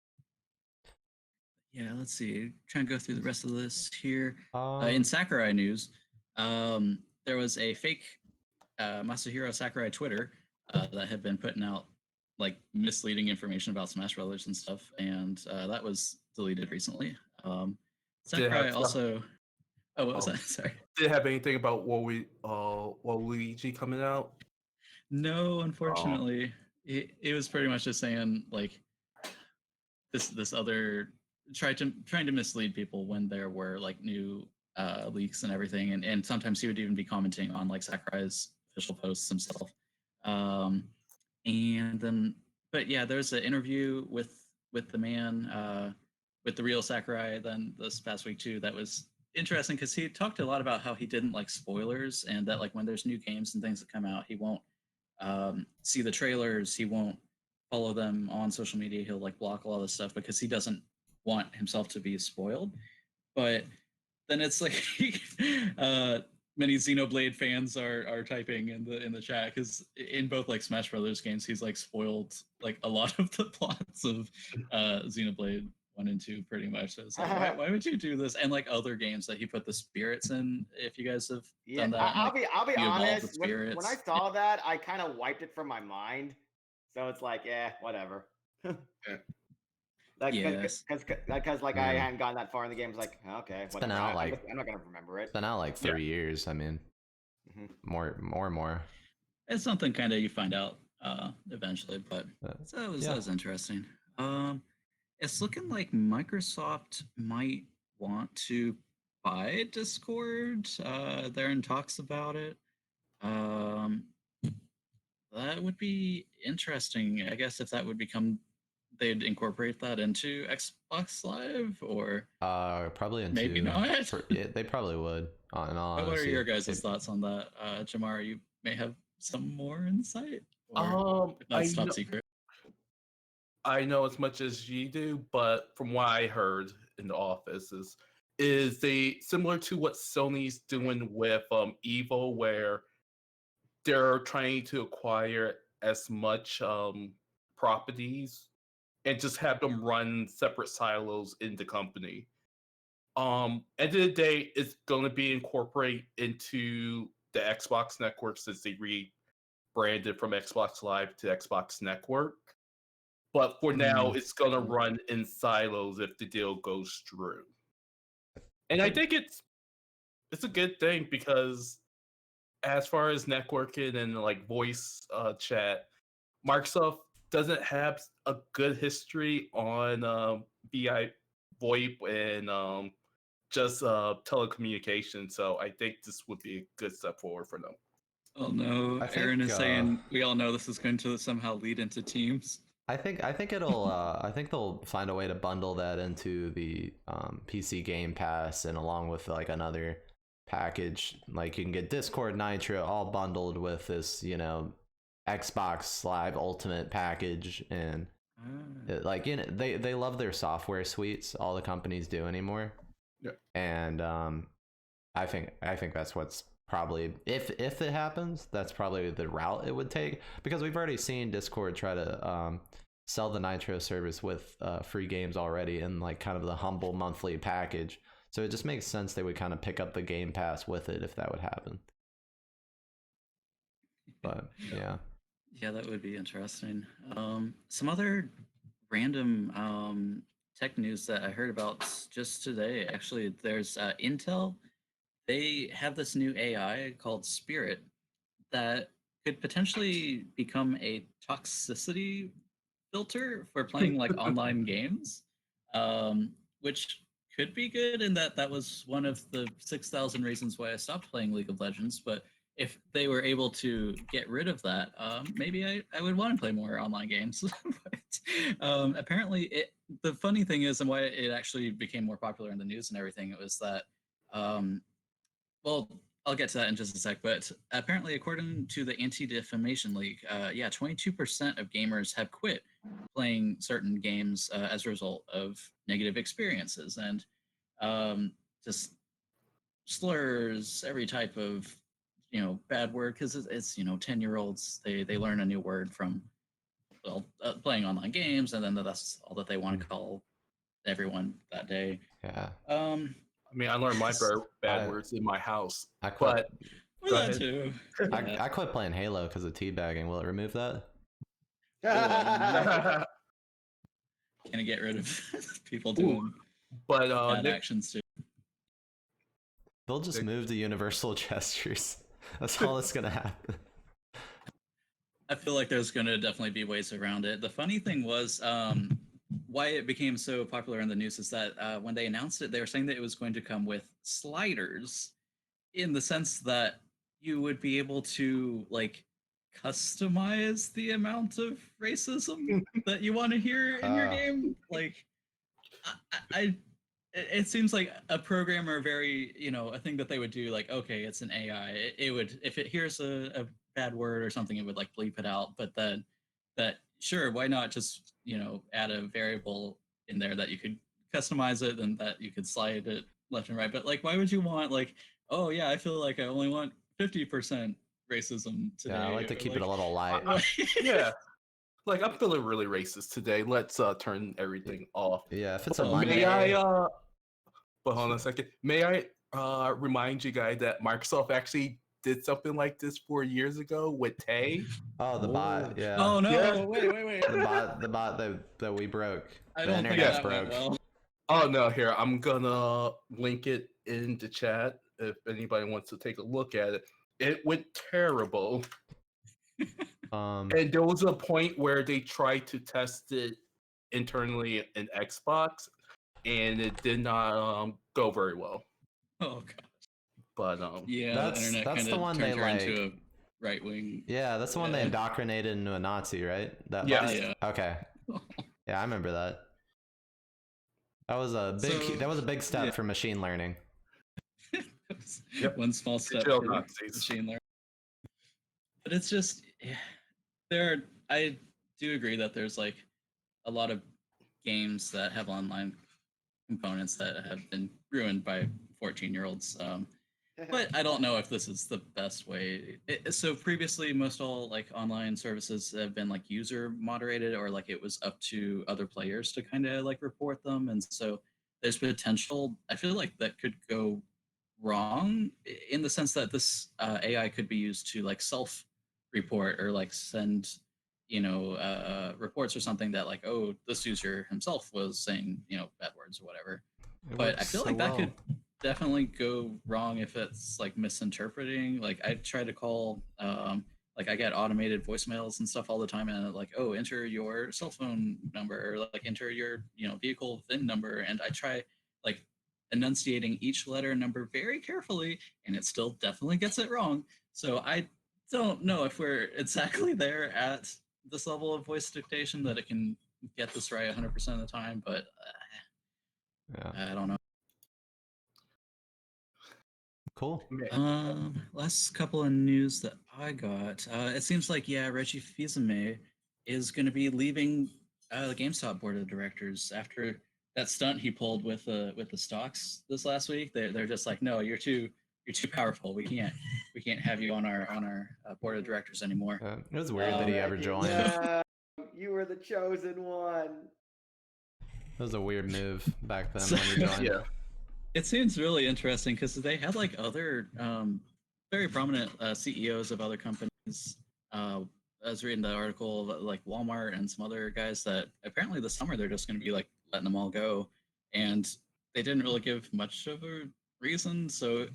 Yeah, let's see. Trying to go through the rest of this here. In Sakurai news, there was a fake Masahiro Sakurai Twitter that had been putting out like misleading information about Smash Brothers and stuff, and that was deleted recently. Sakurai also. Oh, what was that? Sorry. Did it have anything about Waluigi coming out? No, unfortunately, it was pretty much just saying like this other trying to mislead people when there were like new leaks and everything, and sometimes he would even be commenting on like Sakurai's official posts himself. And then, but yeah, there's an interview with the man, with the real Sakurai then this past week too. That was interesting because he talked a lot about how he didn't like spoilers, and that like when there's new games and things that come out, he won't see the trailers, he won't follow them on social media, he'll like block a lot of stuff because he doesn't want himself to be spoiled. But then it's like many Xenoblade fans are typing in the chat because in both like Smash Brothers games, he's like spoiled like a lot of the plots of Xenoblade 1 and 2 pretty much. So it's like, why would you do this? And like other games that he put the spirits in, if you guys have done that. I'll be honest. When I saw that, I kind of wiped it from my mind. So it's like, yeah, whatever. Like, yes. Because like I hadn't gotten that far in the game. It's like, okay, it's been out like I'm not gonna remember it. It's been out like 3 years. I mean, more. It's something kind of you find out eventually, but that was interesting. It's looking like Microsoft might want to buy Discord. They're in talks about it. That would be interesting. I guess if that would become, they'd incorporate that into Xbox Live, or probably into maybe not. They probably would. What are your guys' thoughts on that, Jamar? You may have some more insight. Or if that's top secret. I know as much as you do, but from what I heard in the office is they similar to what Sony's doing with Evo, where they're trying to acquire as much properties and just have them run separate silos in the company. End of the day, it's going to be incorporated into the Xbox network since they rebranded from Xbox Live to Xbox Network. But for now, it's going to run in silos if the deal goes through. And I think it's a good thing because as far as networking and like voice chat, Microsoft doesn't have a good history on VoIP and just telecommunication. So I think this would be a good step forward for them. Oh no, Aaron is saying we all know this is going to somehow lead into Teams. I think it'll I think they'll find a way to bundle that into the PC Game Pass, and along with like another package, like you can get Discord Nitro all bundled with this, Xbox Live Ultimate package, and they love their software suites. All the companies do anymore. Yeah. And I think that's what's probably, if it happens, that's probably the route it would take, because we've already seen Discord try to sell the Nitro service with free games already in like kind of the humble monthly package. So it just makes sense they would kind of pick up the Game Pass with it if that would happen. But yeah, that would be interesting. Some other random tech news that I heard about just today. Actually, there's Intel. They have this new AI called Spirit that could potentially become a toxicity filter for playing like online games, which could be good. And that was one of the 6,000 reasons why I stopped playing League of Legends. But if they were able to get rid of that, maybe I would want to play more online games. But apparently, the funny thing is, and why it actually became more popular in the news and everything, it was that well, I'll get to that in just a sec, but apparently, according to the Anti-Defamation League, 22% of gamers have quit playing certain games as a result of negative experiences and just slurs, every type of, bad word, because it's 10-year-olds. They learn a new word from playing online games, and then that's all that they want to call everyone that day. Yeah. I mean, I learned my bad words in my house. I quit. But go ahead. Too. I quit playing Halo because of teabagging. Will it remove that? Gonna get rid of people doing But bad actions too. They'll just move the universal gestures. That's all that's gonna happen. I feel like there's gonna definitely be ways around it. The funny thing was, why it became so popular in the news is that when they announced it, they were saying that it was going to come with sliders, in the sense that you would be able to like customize the amount of racism that you want to hear in your game. Like, it seems like a programmer very, a thing that they would do, like, okay, it's an AI. It would, if it hears a bad word or something, it would like bleep it out. But then sure, why not just, add a variable in there that you could customize it and that you could slide it left and right. But like, why would you want like, oh yeah, I feel like I only want 50% racism today. Yeah, I like to keep it a little light. Yeah. Like, I'm feeling really racist today. Let's turn everything off. Yeah, if it's a May Monday. I but hold on a second. May I remind you guys that Microsoft actually did something like this 4 years ago with Tay? Oh, the bot. Yeah. Oh no! Yeah. Wait! The bot that we broke. I The don't think internet's that went broke. well. Oh no, here, I'm gonna link it in the chat if anybody wants to take a look at it. It went terrible. And there was a point where they tried to test it internally in Xbox, and it did not go very well. Oh god. But Yeah, that's the internet the kind one of they turned her like. into a right wing. Yeah, that's the one they indoctrinated into a Nazi, right? That Yes. bot? Yeah. Okay. Yeah, I remember that. That was a big step for machine learning. Yep. One small step Digital for Nazis. machine learning. But it's just, I do agree that there's like a lot of games that have online components that have been ruined by 14-year-olds. But I don't know if this is the best way. So previously, most all like online services have been like user moderated, or like it was up to other players to kind of like report them. And so there's potential. I feel like that could go wrong in the sense that this AI could be used to like self-report or like send, reports or something that like, oh, this user himself was saying, bad words or whatever. But I feel like that could definitely go wrong if it's like misinterpreting. Like I try to call, like I get automated voicemails and stuff all the time, and like, oh, enter your cell phone number, or like enter your vehicle VIN number, and I try like enunciating each letter and number very carefully, and it still definitely gets it wrong. So I don't know if we're exactly there at this level of voice dictation that it can get this right 100% of the time, but I don't know. Cool. Last couple of news that I got. It seems like Reggie Fils-Aimé is going to be leaving the GameStop board of directors after that stunt he pulled with the stocks this last week. They're just like, no, you're too powerful. We can't have you on our board of directors anymore. It was weird that he ever joined. You were the chosen one. It was a weird move back then when he joined. Yeah. It seems really interesting because they had like other very prominent CEOs of other companies. I was reading the article like Walmart and some other guys that apparently this summer they're just going to be like letting them all go, and they didn't really give much of a reason. So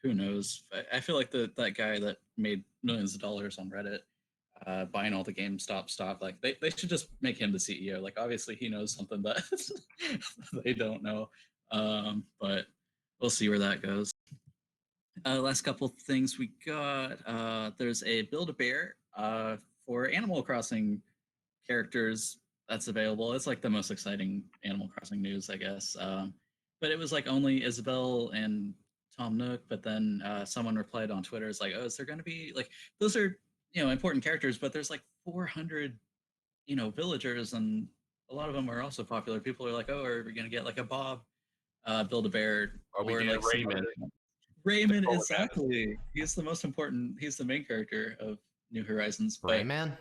who knows? I feel like that guy that made millions of dollars on Reddit buying all the GameStop stock, like they should just make him the CEO. Like obviously he knows something that they don't know. But we'll see where that goes. Last couple things we got. There's a Build-A-Bear for Animal Crossing characters that's available. It's like the most exciting Animal Crossing news, I guess. But it was like only Isabelle and Tom Nook. But then someone replied on Twitter, "Is like, oh, is there going to be like those are important characters, but there's like 400 villagers, and a lot of them are also popular. People are like, oh, are we going to get like a Bob Build-A-Bear, Are we or getting like Raymond? Raymond, Polar exactly. He's the most important. He's the main character of New Horizons. But Rayman?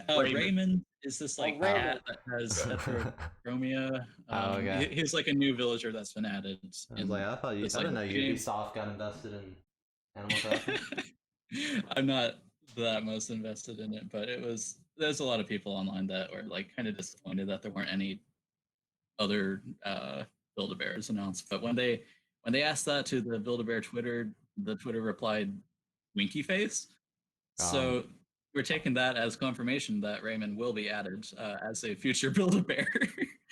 Raymond. Raymond is this like Raymond. cat that has heterochromia. Oh, okay. He's like a new villager that's been added. I was like, I didn't know game. Ubisoft got invested in Animal Crossing. I'm not that most invested in it, but there's a lot of people online that were like kind of disappointed that there weren't any other Build-A-Bears announced. But when they asked that to the Build-A-Bear Twitter, the Twitter replied winky face. So we're taking that as confirmation that Raymond will be added as a future Build-A-Bear.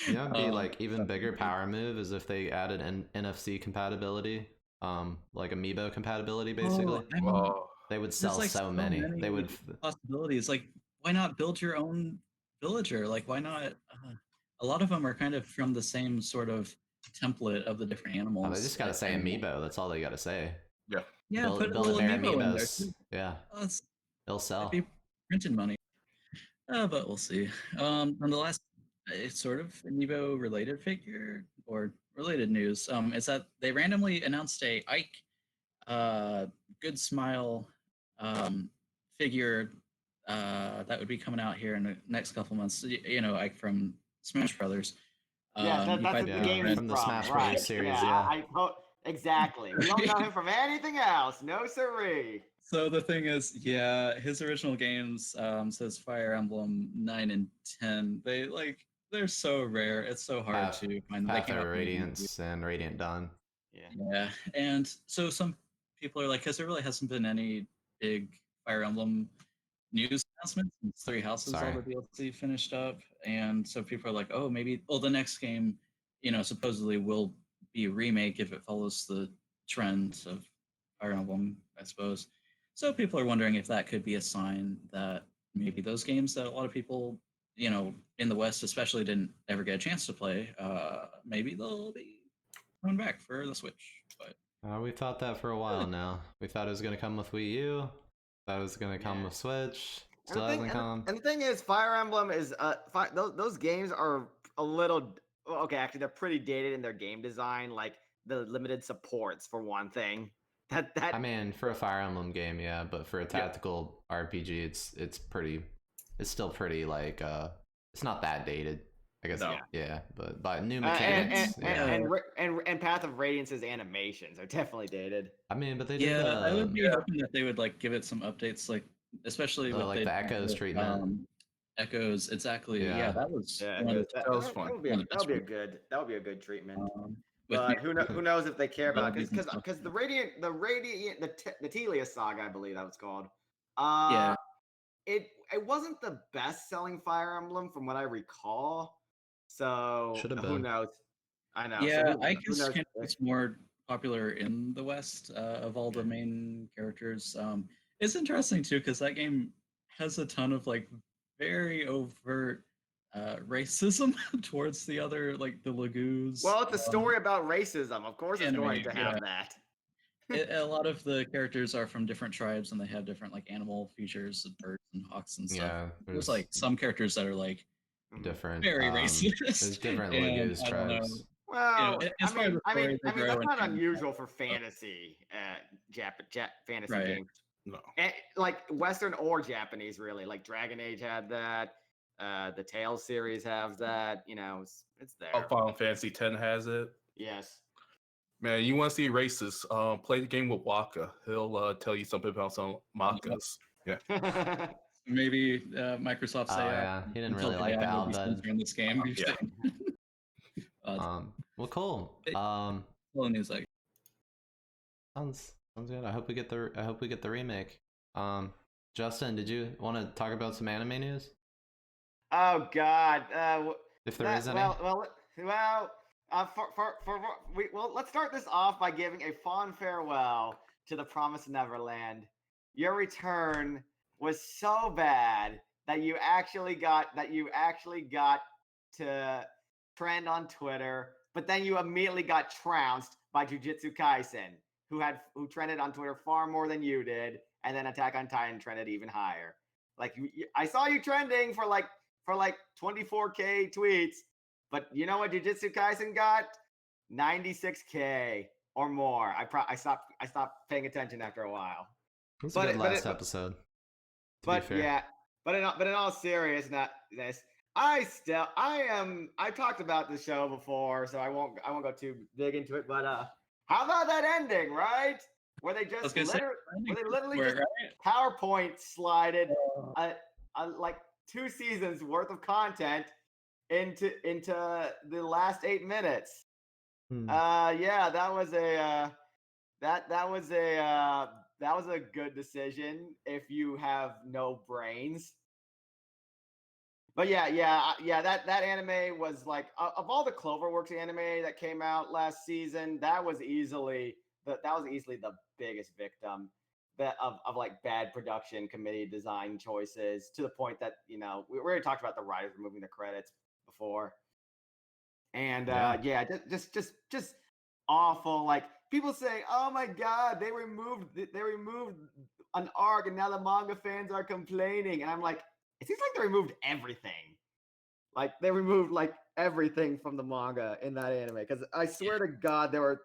You know, it'd be like even bigger power move is if they added NFC compatibility, like amiibo compatibility, basically. Oh, They would sell like so many. They would. possibilities. Like, why not build your own villager? Like, why not? A lot of them are kind of from the same sort of template of the different animals. They just gotta say and- amiibo. That's all they gotta say. Yeah, put a little Build-A-Bear amiibo in there. amiibos. Too. Yeah, That'd they'll sell. be printing money. But we'll see. And the last sort of amiibo related figure or related news is that they randomly announced a Ike Good Smile figure that would be coming out here in the next couple months. You know, Ike from Smash Brothers. Yeah, that's what the game is from the from, Smash right? Brothers series, Exactly. We don't know him from anything else. No siree. So the thing is, yeah, his original games says Fire Emblem 9 and 10. They're so rare. It's so hard to find them. Path of Radiance and Radiant Dawn. Yeah, and so some people are like, because there really hasn't been any big Fire Emblem news announcements since Three Houses, all the DLC finished up, and so people are like, oh, maybe, the next game, supposedly will be a remake if it follows the trends of Fire Emblem, I suppose. So people are wondering if that could be a sign that maybe those games that a lot of people, in the West especially, didn't ever get a chance to play, maybe they'll be coming back for the Switch. But we thought that for a while now. We thought it was going to come with Wii U. Thought it was going to come with Switch. Still hasn't come. And the thing is, Fire Emblem is those games are a little okay. Actually, they're pretty dated in their game design, like the limited supports for one thing. I mean, for a Fire Emblem game, yeah, but for a tactical RPG, it's still pretty like it's not that dated. I guess but new mechanics and Path of Radiance's animations are definitely dated. I mean, but they did. Yeah, I would be hoping that they would like give it some updates, like especially with like the Echoes treatment. Echoes, exactly. Yeah, that was that was fun. That would be a good treatment. But who knows if they care about it? Because the Telia saga, I believe that was called. It wasn't the best selling Fire Emblem from what I recall. So who knows? I know. Yeah, I guess it's more popular in the West of all the main characters. It's interesting too because that game has a ton of like very overt racism towards the other, like the Lagoos. Well, it's a story about racism. Of course, it's going to have that. A lot of the characters are from different tribes, and they have different like animal features, birds and hawks and stuff. Yeah, there's like some characters that are like different, very racist. There's different Lagoos tribes. Well, I mean, that's not unusual for fantasy, fantasy games. No, like Western or Japanese, really. Like Dragon Age had that. The Tales series has that. It's there. Oh, Final Fantasy X has it. Yes. Man, you want to see racist? Play the game with Waka. He'll tell you something about some Makas. Yeah. Maybe Microsoft say he didn't really like that in this game. Well, cool. News like sounds good. I hope we get the remake. Justin, did you want to talk about some anime news? Oh God. If there is any. Let's start this off by giving a fond farewell to the Promised Neverland. Your return was so bad that you actually got to trend on Twitter, but then you immediately got trounced by Jujutsu Kaisen, who trended on Twitter far more than you did, and then Attack on Titan trended even higher. Like I saw you trending for like 24K tweets, but you know what Jujutsu Kaisen got? 96K. or more. I stopped paying attention after a while. It was a good last episode. To be fair. Yeah, but in all seriousness, I talked about the show before, so I won't go too big into it. But how about that ending, right? Where they just literally just PowerPoint slided like 2 seasons worth of content into the last 8 minutes. Yeah, that was a good decision if you have no brains. But yeah, that anime was like of all the Cloverworks anime that came out last season, that was easily the biggest victim of like bad production committee design choices, to the point that, you know, we already talked about the writers removing the credits before. And just awful. Like, people say, "Oh my god, they removed an arc and now the manga fans are complaining." And I'm like, it seems like they removed everything. Like, they removed like everything from the manga in that anime, because I swear to God, there were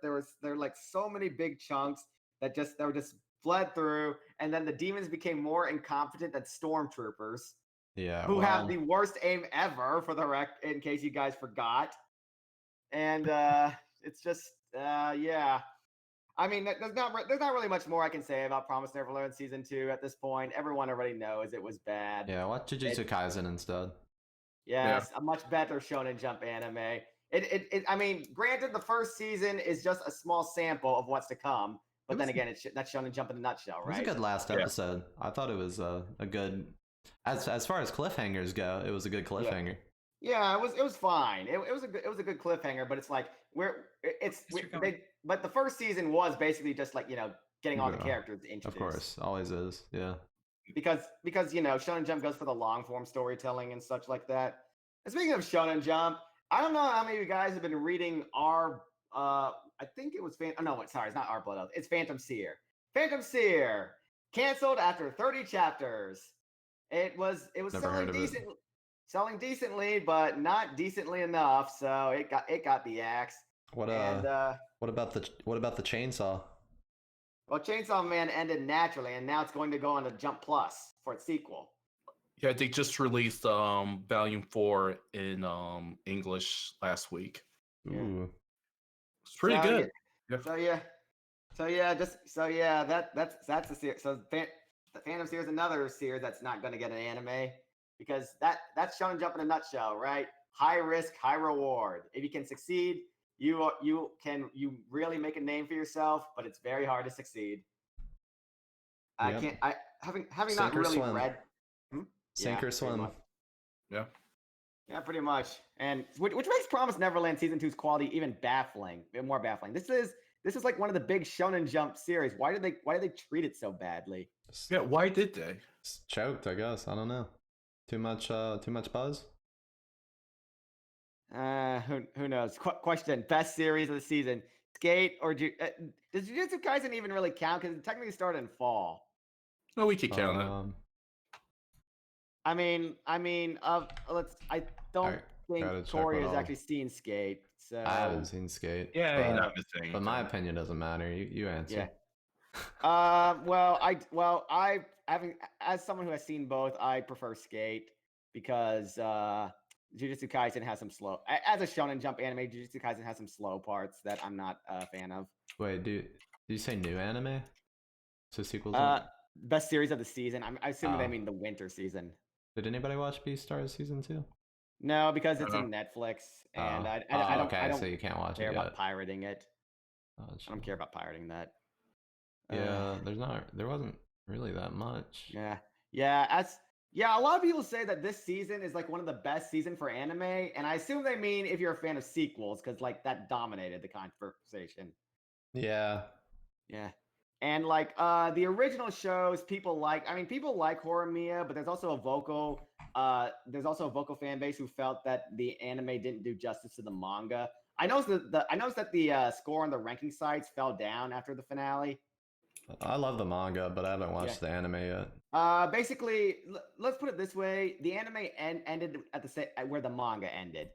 like so many big chunks that were just fled through, and then the demons became more incompetent than stormtroopers. Yeah, who have the worst aim ever, for the in case you guys forgot. And it's just yeah. I mean, there's not really much more I can say about Promised Neverland season 2 at this point. Everyone already knows it was bad. Yeah, watch Jujutsu Kaisen instead. Yes, a much better Shonen Jump anime. I mean, granted, the first season is just a small sample of what's to come, but then again, that's Shonen Jump in a nutshell, right? It was a good last episode. I thought it was a good, as far as cliffhangers go, it was a good cliffhanger. Yeah, it was fine. It was a good cliffhanger, but it's like but the first season was basically just like, you know, getting all the characters introduced. Of course, always is. Yeah. Because you know, Shonen Jump goes for the long form storytelling and such like that. And speaking of Shonen Jump, I don't know how many of you guys have been reading our I think it was it's not our Blood Oath. It's Phantom Seer. Phantom Seer canceled after 30 chapters. It was selling decently, but not decently enough, so it got the axe. What about the chainsaw? Well, Chainsaw Man ended naturally, and now it's going to go on to Jump Plus for its sequel. Yeah, they just released Volume 4 in English last week. Ooh, it's pretty good. Yeah. That's the series. So the Phantom Seer is another series that's not going to get an anime, because that's Shonen Jump in a nutshell, right? High risk, high reward. If you can succeed, you really make a name for yourself, but it's very hard to succeed. Having not really read. Sink or swim. Yeah, pretty much. And which makes Promised Neverland season 2's quality even more baffling. This is like one of the big Shonen Jump series. Why did they treat it so badly? Yeah, why did they? It's choked, I guess. I don't know. Too much buzz. Who knows? Question: best series of the season: Skate or does Jujutsu Kaisen even really count? Because it technically started in fall. No, we could count it. I mean, I don't think Tori has actually seen Skate. So I haven't seen Skate. Yeah, not missing. But my opinion doesn't matter. You answer. Yeah. Well, I having, as someone who has seen both, I prefer Skate, because Jujutsu Kaisen has some slow. As a Shonen Jump anime, Jujutsu Kaisen has some slow parts that I'm not a fan of. Wait, do you say new anime? So sequels? Best series of the season. I assume they mean the winter season. Did anybody watch Beastars season 2? No, because it's in Netflix, and I don't so you can't watch care it about pirating it. I don't care about pirating that. Yeah, there wasn't really that much. Yeah. A lot of people say that this season is like one of the best seasons for anime, and I assume they mean if you're a fan of sequels, because like that dominated the conversation. Yeah. And like the original shows, people like Horimiya, but there's also a vocal fan base who felt that the anime didn't do justice to the manga. I noticed that the score on the ranking sites fell down after the finale. I love the manga, but I haven't watched the anime yet. Basically, let's put it this way: the anime ended at where the manga ended.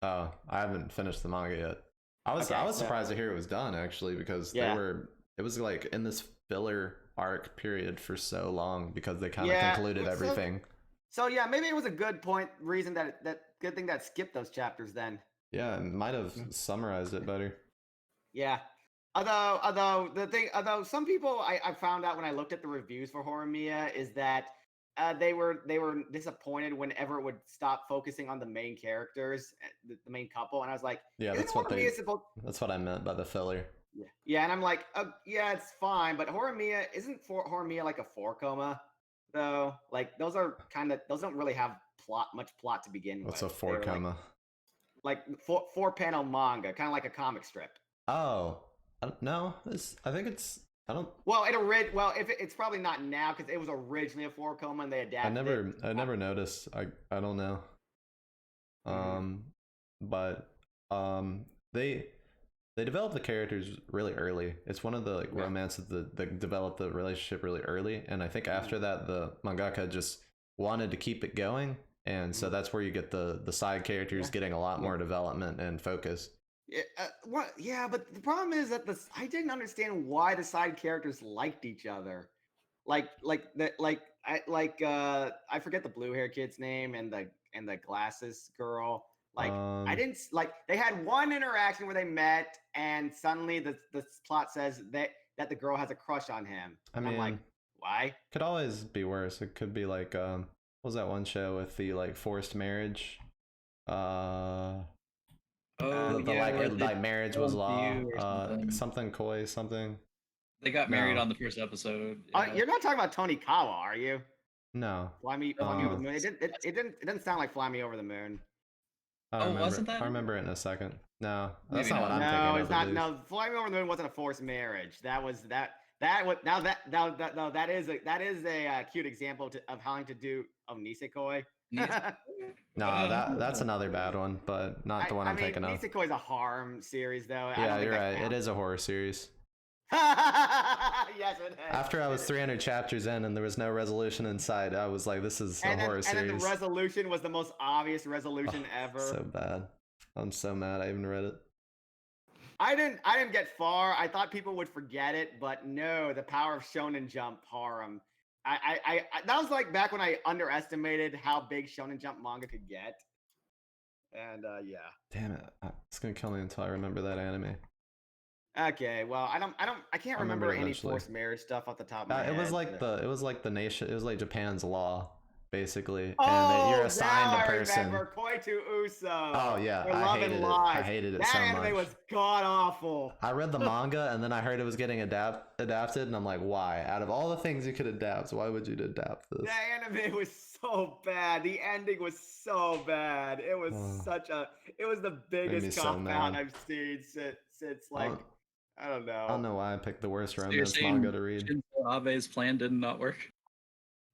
Oh, I haven't finished the manga yet. I was Okay, so- surprised to hear it was done actually, because it was like in this filler arc period for so long because they kind of concluded everything. So yeah, maybe it was a good reason that good thing that skipped those chapters then. Yeah, it might have summarized it better. Yeah. Although some people I found out when I looked at the reviews for Horimiya is that they were disappointed whenever it would stop focusing on the main characters, the main couple, and I was like, Yeah, that's what I meant by the filler. Yeah, and I'm like, yeah, it's fine, but Horimiya isn't Horimiya like a 4-koma though? Like those don't really have much plot to begin What's with. a 4-koma? Like 4-panel manga, kind of like a comic strip. Oh, no, I think it's. I don't. Well, it's probably not now because it was originally a 4-koma and they adapted. I never noticed. I don't know. But they develop the characters really early. It's one of the romances that develop the relationship really early, and I think after that the mangaka just wanted to keep it going, and so that's where you get the side characters getting a lot more development and focus. Yeah, but the problem is that I didn't understand why the side characters liked each other. I forget the blue hair kid's name and the glasses girl. I didn't like they had one interaction where they met and suddenly the plot says that the girl has a crush on him. I'm like, why? Could always be worse. It could be like what was that one show with the like forced marriage? Like marriage was law. Something koi something. They got married on the first episode. You're not talking about Tony Kawa, are you? No. Fly me over the moon. It didn't sound like Fly Me Over the Moon. Wasn't that? I remember it in a second. No, that's Maybe not what I'm No, thinking. it's not. No, Fly Me Over the Moon wasn't a forced marriage. That was that. That is a cute example of how to do Nisekoi. No, that's another bad one, but not the one I'm thinking of. Nisekoi is a harem series, though. Yeah, you're right. It is a horror series. Yes, it is. After I was 300 chapters in and there was no resolution in sight, I was like, "This is a horror series." And then the resolution was the most obvious resolution ever. So bad. I'm so mad. I even read it. I didn't get far. I thought people would forget it, but no, the power of Shonen Jump harem. I that was like back when I underestimated how big Shonen Jump manga could get. And yeah. Damn it. It's gonna kill me until I remember that anime. Okay, well, I can't remember any forced marriage stuff off the top of my head. It was like the nation. It was like Japan's law, basically. And you're assigned a person. I remember Koitu Uso. Oh yeah, I hated it that so much. That anime was god awful. I read the manga and then I heard it was getting adapted, and I'm like, why? Out of all the things you could adapt, why would you adapt this? That anime was so bad. The ending was so bad. It was it was the biggest cop out I've seen since like. I don't know. I don't know why I picked the worst romance manga to read. Shinzo Abe's plan did not work.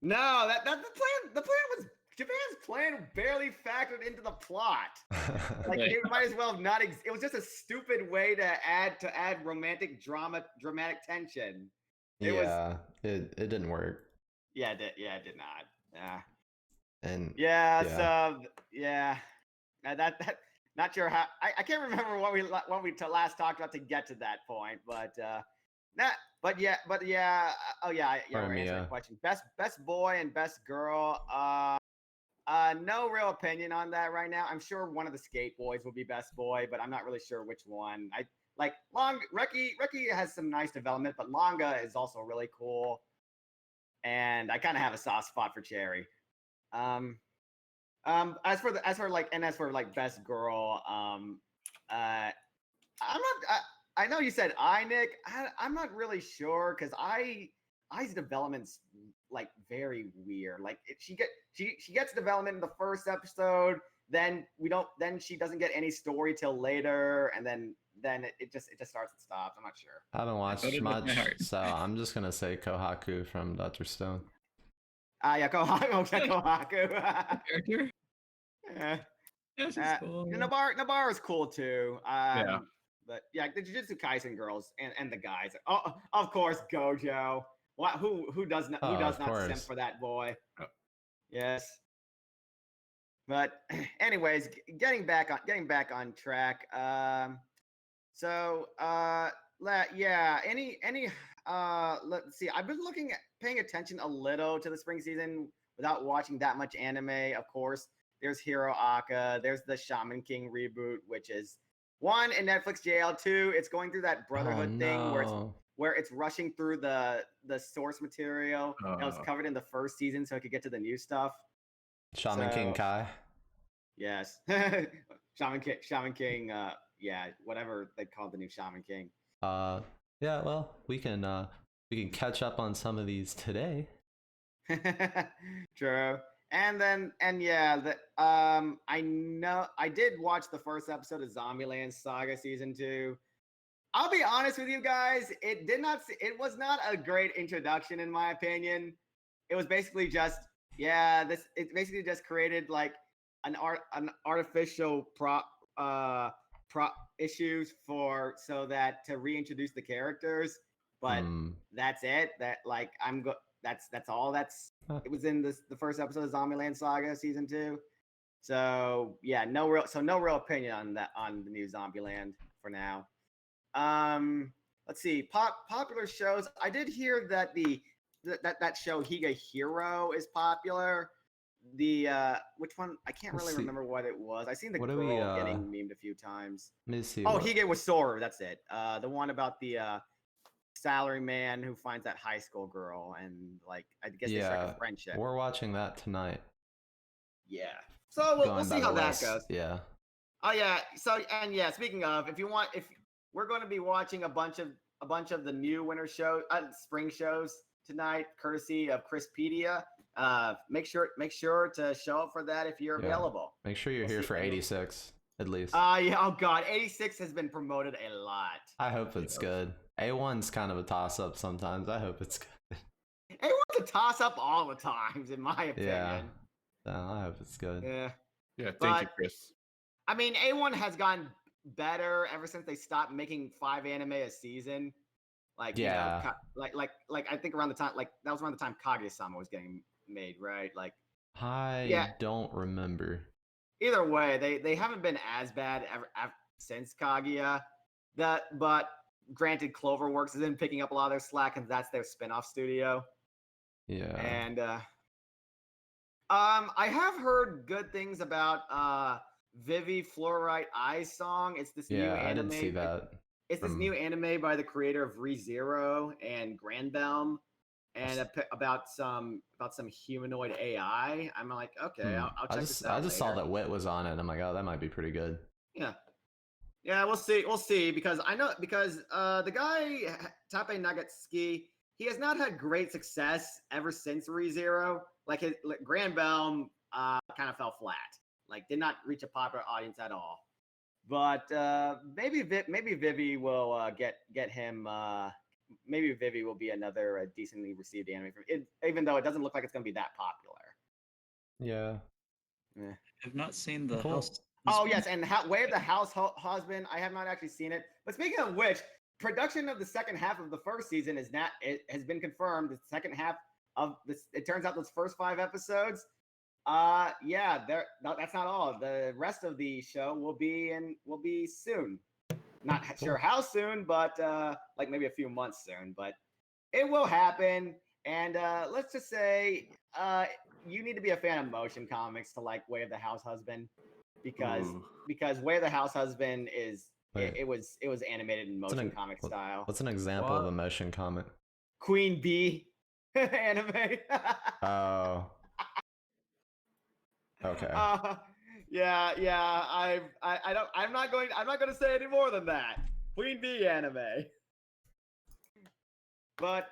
No, the plan was Japan's plan barely factored into the plot. Like it might as well have not. It was just a stupid way to add romantic dramatic tension. It didn't work. Yeah, it did not. Yeah. And that. Not sure how. I can't remember what we last talked about to get to that point, but yeah. Oh yeah, we're answering the question. Best boy and best girl. No real opinion on that right now. I'm sure one of the Skate Boys will be best boy, but I'm not really sure which one. I like Reki has some nice development, but Longa is also really cool, and I kind of have a soft spot for Cherry. As for best girl, I know you said Nick. I'm not really sure because I's development's like very weird. Like she gets development in the first episode, then she doesn't get any story till later, and then it just starts and stops. I'm not sure. I haven't watched much, so I'm just gonna say Kohaku from Dr. Stone. Yeah, Kohaku. Character? Yeah. She's cool. Nabar is cool too. Yeah. But yeah, the Jujutsu Kaisen girls and the guys. Oh, of course, Gojo. What? Who does not simp for that boy? Oh. Yes. But anyways, getting back on track. So, yeah, let's see. I've been paying attention a little to the spring season without watching that much anime. Of course, there's Hero Aka. There's the Shaman King reboot, which is one in Netflix jail. Two, it's going through that Brotherhood thing where it's rushing through the source material that was covered in the first season, so it could get to the new stuff. Shaman King Kai. Yes, Shaman King. Yeah, whatever they call the new Shaman King. Yeah, well, we can catch up on some of these today. True. And yeah, I know I did watch the first episode of Zombieland Saga season 2. I'll be honest with you guys, it was not a great introduction in my opinion. It was basically just it basically just created like an artificial prop issues so that to reintroduce the characters, but that's it. That's all. It was in the first episode of Zombieland Saga season 2. So yeah, no real opinion on the new Zombieland for now. Let's see. Popular shows. I did hear that that show Higa Hero is popular. The which one? I can't really remember what it was. I seen the girl getting memed a few times. Let me see. Oh, Hige was Soru. That's it. The one about the salary man who finds that high school girl and like I guess they strike a friendship. We're watching that tonight. Yeah. So we'll see how that goes. Yeah. Oh yeah. So and yeah. Speaking of, if we're going to be watching a bunch of the new winter spring shows tonight, courtesy of Chrispedia. Make sure to show up for that if you're available. Make sure you're here for 86 at least. Yeah. Oh god, 86 has been promoted a lot. I hope it's good. A1's kind of a toss up sometimes. I hope it's good. A1's a toss up all the times, in my opinion. Yeah. I hope it's good. Yeah. Yeah. Thank you, Chris. I mean, A1 has gotten better ever since they stopped making 5 anime a season. Like you know, like I think around the time that was around the time Kaguya-sama was getting made, right? Like I don't remember. Either way, they haven't been as bad ever since Kaguya. But granted, Cloverworks has been picking up a lot of their slack, and that's their spin-off studio. Yeah. And I have heard good things about Vivi Fluorite Eyes Song. It's this new anime. I didn't see that. It's this new anime by the creator of ReZero and Granbelm, and about some humanoid AI. I'm like, okay, I'll check this out. I just saw that Wit was on it. I'm like, oh, that might be pretty good. Yeah, we'll see because the guy Tape Nagatsuki, he has not had great success ever since ReZero. Like his Granbelm kind of fell flat. Like did not reach a popular audience at all. But maybe Vivi will get him. Maybe Vivi will be another decently received anime from it, even though it doesn't look like it's going to be that popular. Yeah. I've not seen the house. Oh yes, and Way of the House Husband. I have not actually seen it. But speaking of which, production of the second half of the first season has been confirmed. The second half of this, it turns out those first 5 episodes. That's not all. The rest of the show will be soon. Not sure how soon, but like maybe a few months soon. But it will happen. And let's just say you need to be a fan of motion comics to like Way of the House Husband, because Way of the House Husband is it was animated in motion comic style. What's an example of a motion comic? Queen Bee anime. Oh. Okay. I'm not going to say any more than that. Queen Bee anime. But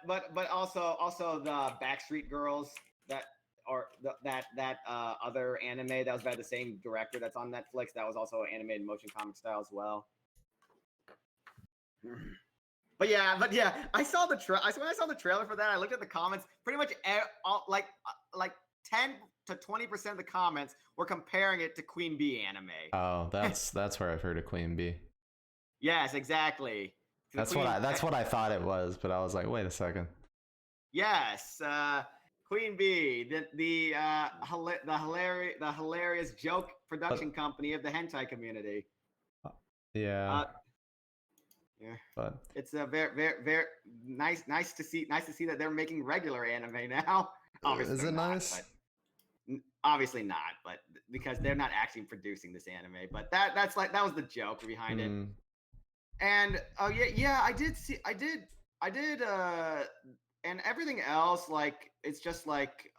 also the Backstreet Girls that other anime that was by the same director that's on Netflix, that was also animated motion comic style as well. But yeah, when I saw the trailer for that, I looked at the comments. Pretty much like 10 to 20% of the comments were comparing it to Queen Bee anime. Oh, that's where I've heard of Queen Bee. Yes, exactly. That's what I thought it was, but I was like, wait a second. Yes, Queen Bee, the hilarious joke production company of the hentai community. Yeah. Yeah. But It's a very nice to see that they're making regular anime now. Obviously is they're it not, nice? but obviously not, but because they're not actually producing this anime. But that was the joke behind it. Hmm. And oh yeah, I did and everything else, like it's just like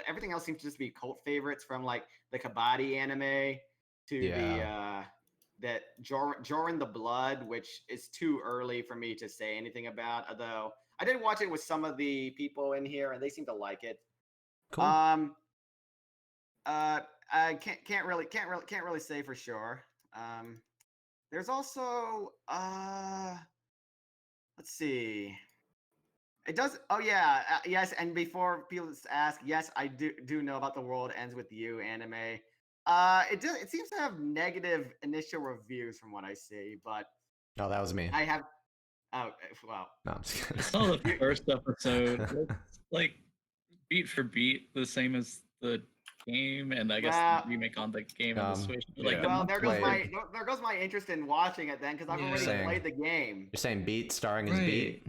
everything else seems to just be cult favorites, from like the Kabaddi anime to the Yeah. that Jorin the Blood, which is too early for me to say anything about. Although I did watch it with some of the people in here, and they seem to like it. Cool. I can't really say for sure. There's also let's see. It does. Oh yeah, yes. And before people ask, yes, I do know about the World Ends with You anime. It seems to have negative initial reviews from what I see, but Oh, that was me. I have. Oh well. No, I'm just I kidding. saw the first episode. It's like beat for beat the same as the game, and I guess Well, the remake on the game and the Switch. But, like yeah. the well, there goes Wait. my interest in watching it then, because I've Yeah. already Saying- played the game. You're saying Beat starring as Right. Beat?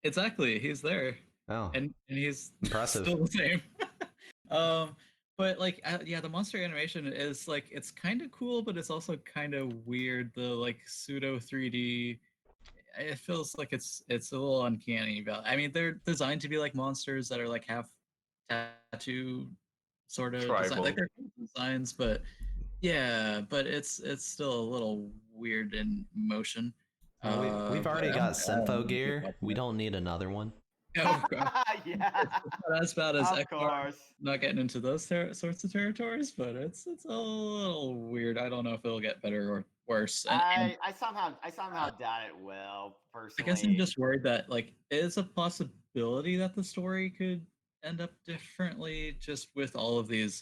Exactly, he's there, Oh, and he's impressive. still the same. um, but like, yeah, the monster animation is like it's kind of cool, but it's also kind of weird. The like pseudo 3D, it feels like it's a little uncanny. About, I mean, they're designed to be like monsters that are like half tattoo sort of design, Tribal. like they're cool designs, but yeah, but it's still a little weird in motion. Well, we've But already I'm got Syntho really gear. watching We it. don't need another one. Oh, God. Yeah, It's not as bad as of XR. course. Not getting into those sorts of territories, but it's a little weird. I don't know if it'll get better or worse. And I somehow doubt it will. I guess I'm Personally, just worried that like it's a possibility that the story could end up differently just with all of these.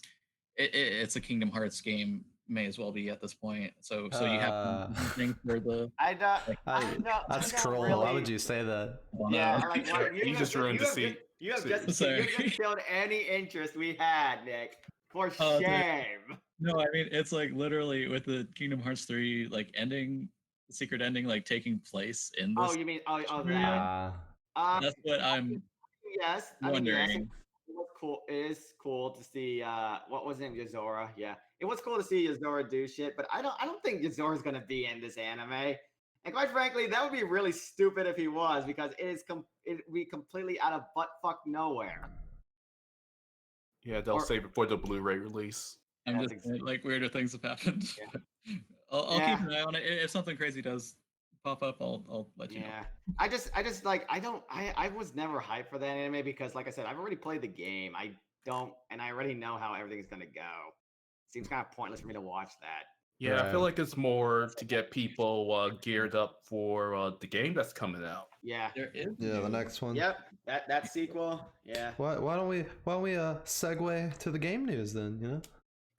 It's a Kingdom Hearts game, may as well be at this point. So you have things for the I don't. like, That's don't cruel. really. Why would you say that? I don't Yeah, know. like what, You just ruined the scene. you have Scene. just Sorry. killed any interest we had, Nick. For Oh, dude. shame. No, I mean it's like literally with the Kingdom Hearts 3 like ending, the secret ending like taking place in Oh, this you mean that? scenario. That's what I'm Yes. I mean, yes. wondering. It was cool. It is cool to see. What was his name? Yozora. Yeah, it was cool to see Yozora do shit. But I don't think Yozora's gonna be in this anime. And quite frankly, that would be really stupid if he was, because it'd be completely out of butt fuck nowhere. Yeah, they'll Or- save it for the Blu-ray release. I'm That's just saying, like weirder things have happened. Yeah. I'll Yeah. keep an eye on it. If something crazy does pop up, I'll let you know. Yeah, I just like I was never hyped for that anime because, like I said, I've already played the game. I already know how everything's gonna go. Seems kind of pointless for me to watch that. Yeah, I feel Right. like it's more to get people geared up for the game that's coming out. Yeah. There is Yeah, the new- next one. Yep. That sequel. Yeah. Why don't we segue to the game news then? You know.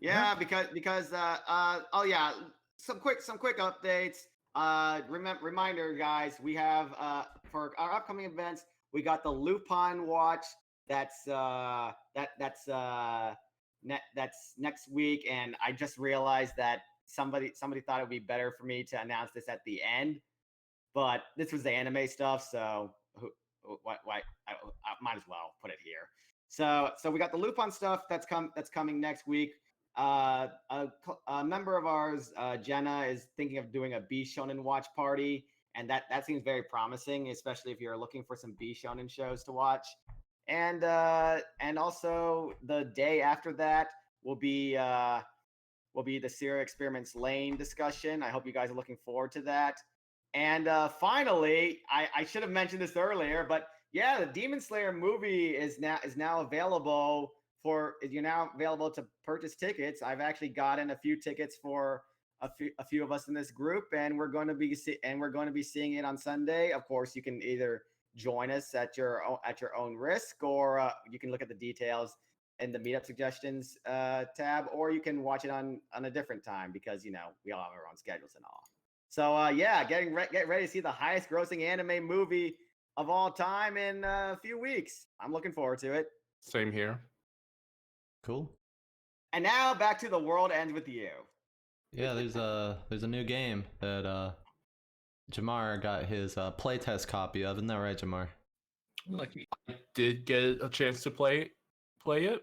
Yeah, because oh yeah, some quick updates. Reminder, guys, we have for our upcoming events, we got the Lupin watch. That's next week, and I just realized that somebody thought it would be better for me to announce this at the end, but this was the anime stuff, so why I might as well put it here. So we got the Lupin stuff that's coming next week. A member of ours, Jenna, is thinking of doing a B Shonen watch party, and that seems very promising, especially if you're looking for some B Shonen shows to watch. And also the day after that will be the Sierra Experiments Lane discussion. I hope you guys are looking forward to that. And finally, I should have mentioned this earlier, but yeah, the Demon Slayer movie is now available to purchase tickets. I've actually gotten a few tickets for a few of us in this group, and we're going to be seeing it on Sunday. Of course, you can either join us at your own risk, or you can look at the details in the meetup suggestions tab, or you can watch it on a different time, because we all have our own schedules and all. So yeah, get ready to see the highest grossing anime movie of all time in a few weeks. I'm looking forward to it. Same here. Cool. And now back to The World Ends with You. Yeah, there's a new game that Jamar got his playtest copy of. Isn't that right, Jamar? Lucky. I did get a chance to play it,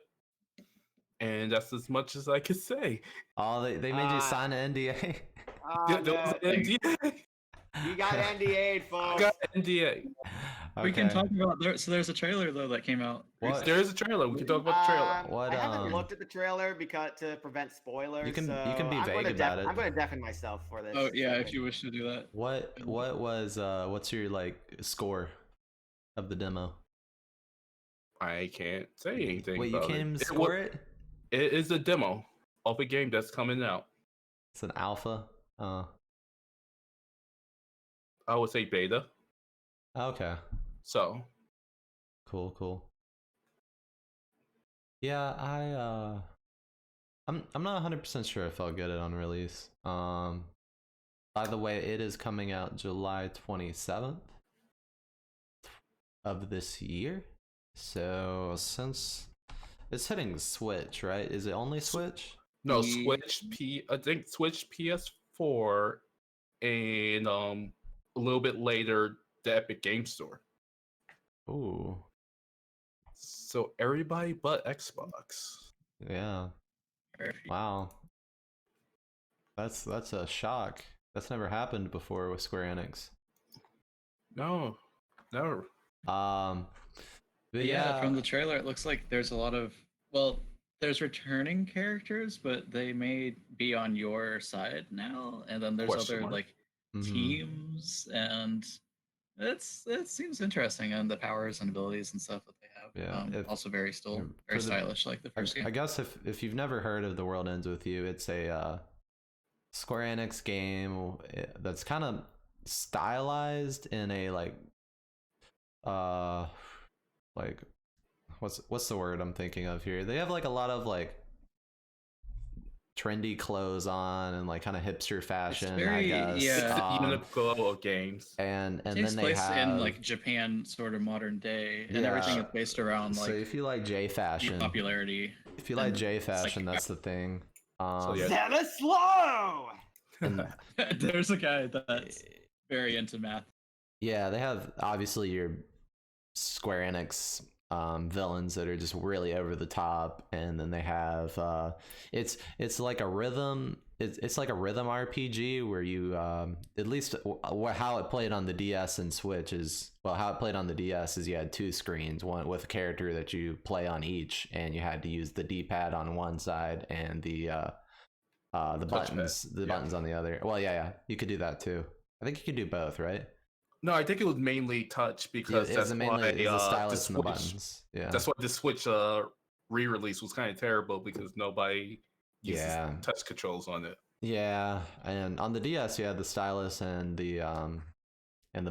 and that's as much as I could say. Oh, they made you sign an NDA. Yeah, there was No, an NDA. you got NDA'd, I folks. got NDA. We can Okay. talk about there. So there's a trailer though that came out. What? There is a trailer. We can talk about the trailer. What, I haven't looked at the trailer because to prevent spoilers. You can be I'm vague gonna about it. I'm going to deafen myself for this. Oh yeah, if segment. you wish to do that. What was what's your like score of the demo? I can't say anything. Wait, you about can't even it. score it? It is a demo of a game that's coming out. It's an alpha. I would say beta. Okay. So Cool. Yeah, I'm not 100% sure if I'll get it on release. By the way, it is coming out July 27th of this year. So since it's hitting Switch, right? Is it only Switch? no, I think Switch PS4 and a little bit later the Epic Game Store. Ooh, So everybody but Xbox. yeah. Perfect. Wow. That's a shock. That's never happened before with Square Enix. No, never. But Yeah, from the trailer, it looks like there's a lot of there's returning characters, but they may be on your side now, and then there's Question other mark. like Mhm. teams, and it seems interesting, and the powers and abilities and stuff that they have. Yeah, Also very for very the- stylish, like the first I game. guess if you've never heard of The World Ends With You, it's a Square Enix game that's kind of stylized in a like what's the word I'm thinking of here? They have like a lot of like trendy clothes on and like kind of hipster fashion, very- I guess. yeah. It's the Uniqlo of games. And It then takes they place have in like Japan, sort of modern day, and Yeah. everything is based around so like if you like J the fashion, popularity. if you like and J it's like- fashion, that's the thing. yeah. That is slow. And There's a guy that's very into math. yeah, they have obviously your Square Enix villains that are just really over the top, and then they have it's like a rhythm. It's like a rhythm RPG where you at least how it played on the DS and Switch is how it played on the DS is you had two screens, one with a character that you play on each, and you had to use the D-pad on one side and the buttons buttons on the other. Well, yeah, you could do that too. I think you could do both, right? No, I think it was mainly touch because Yeah, that's mainly why is the stylus the and the Switch. buttons. Yeah, That's why the Switch re-release was kind of terrible because nobody uses touch controls on it. yeah, and on the DS you had the stylus and the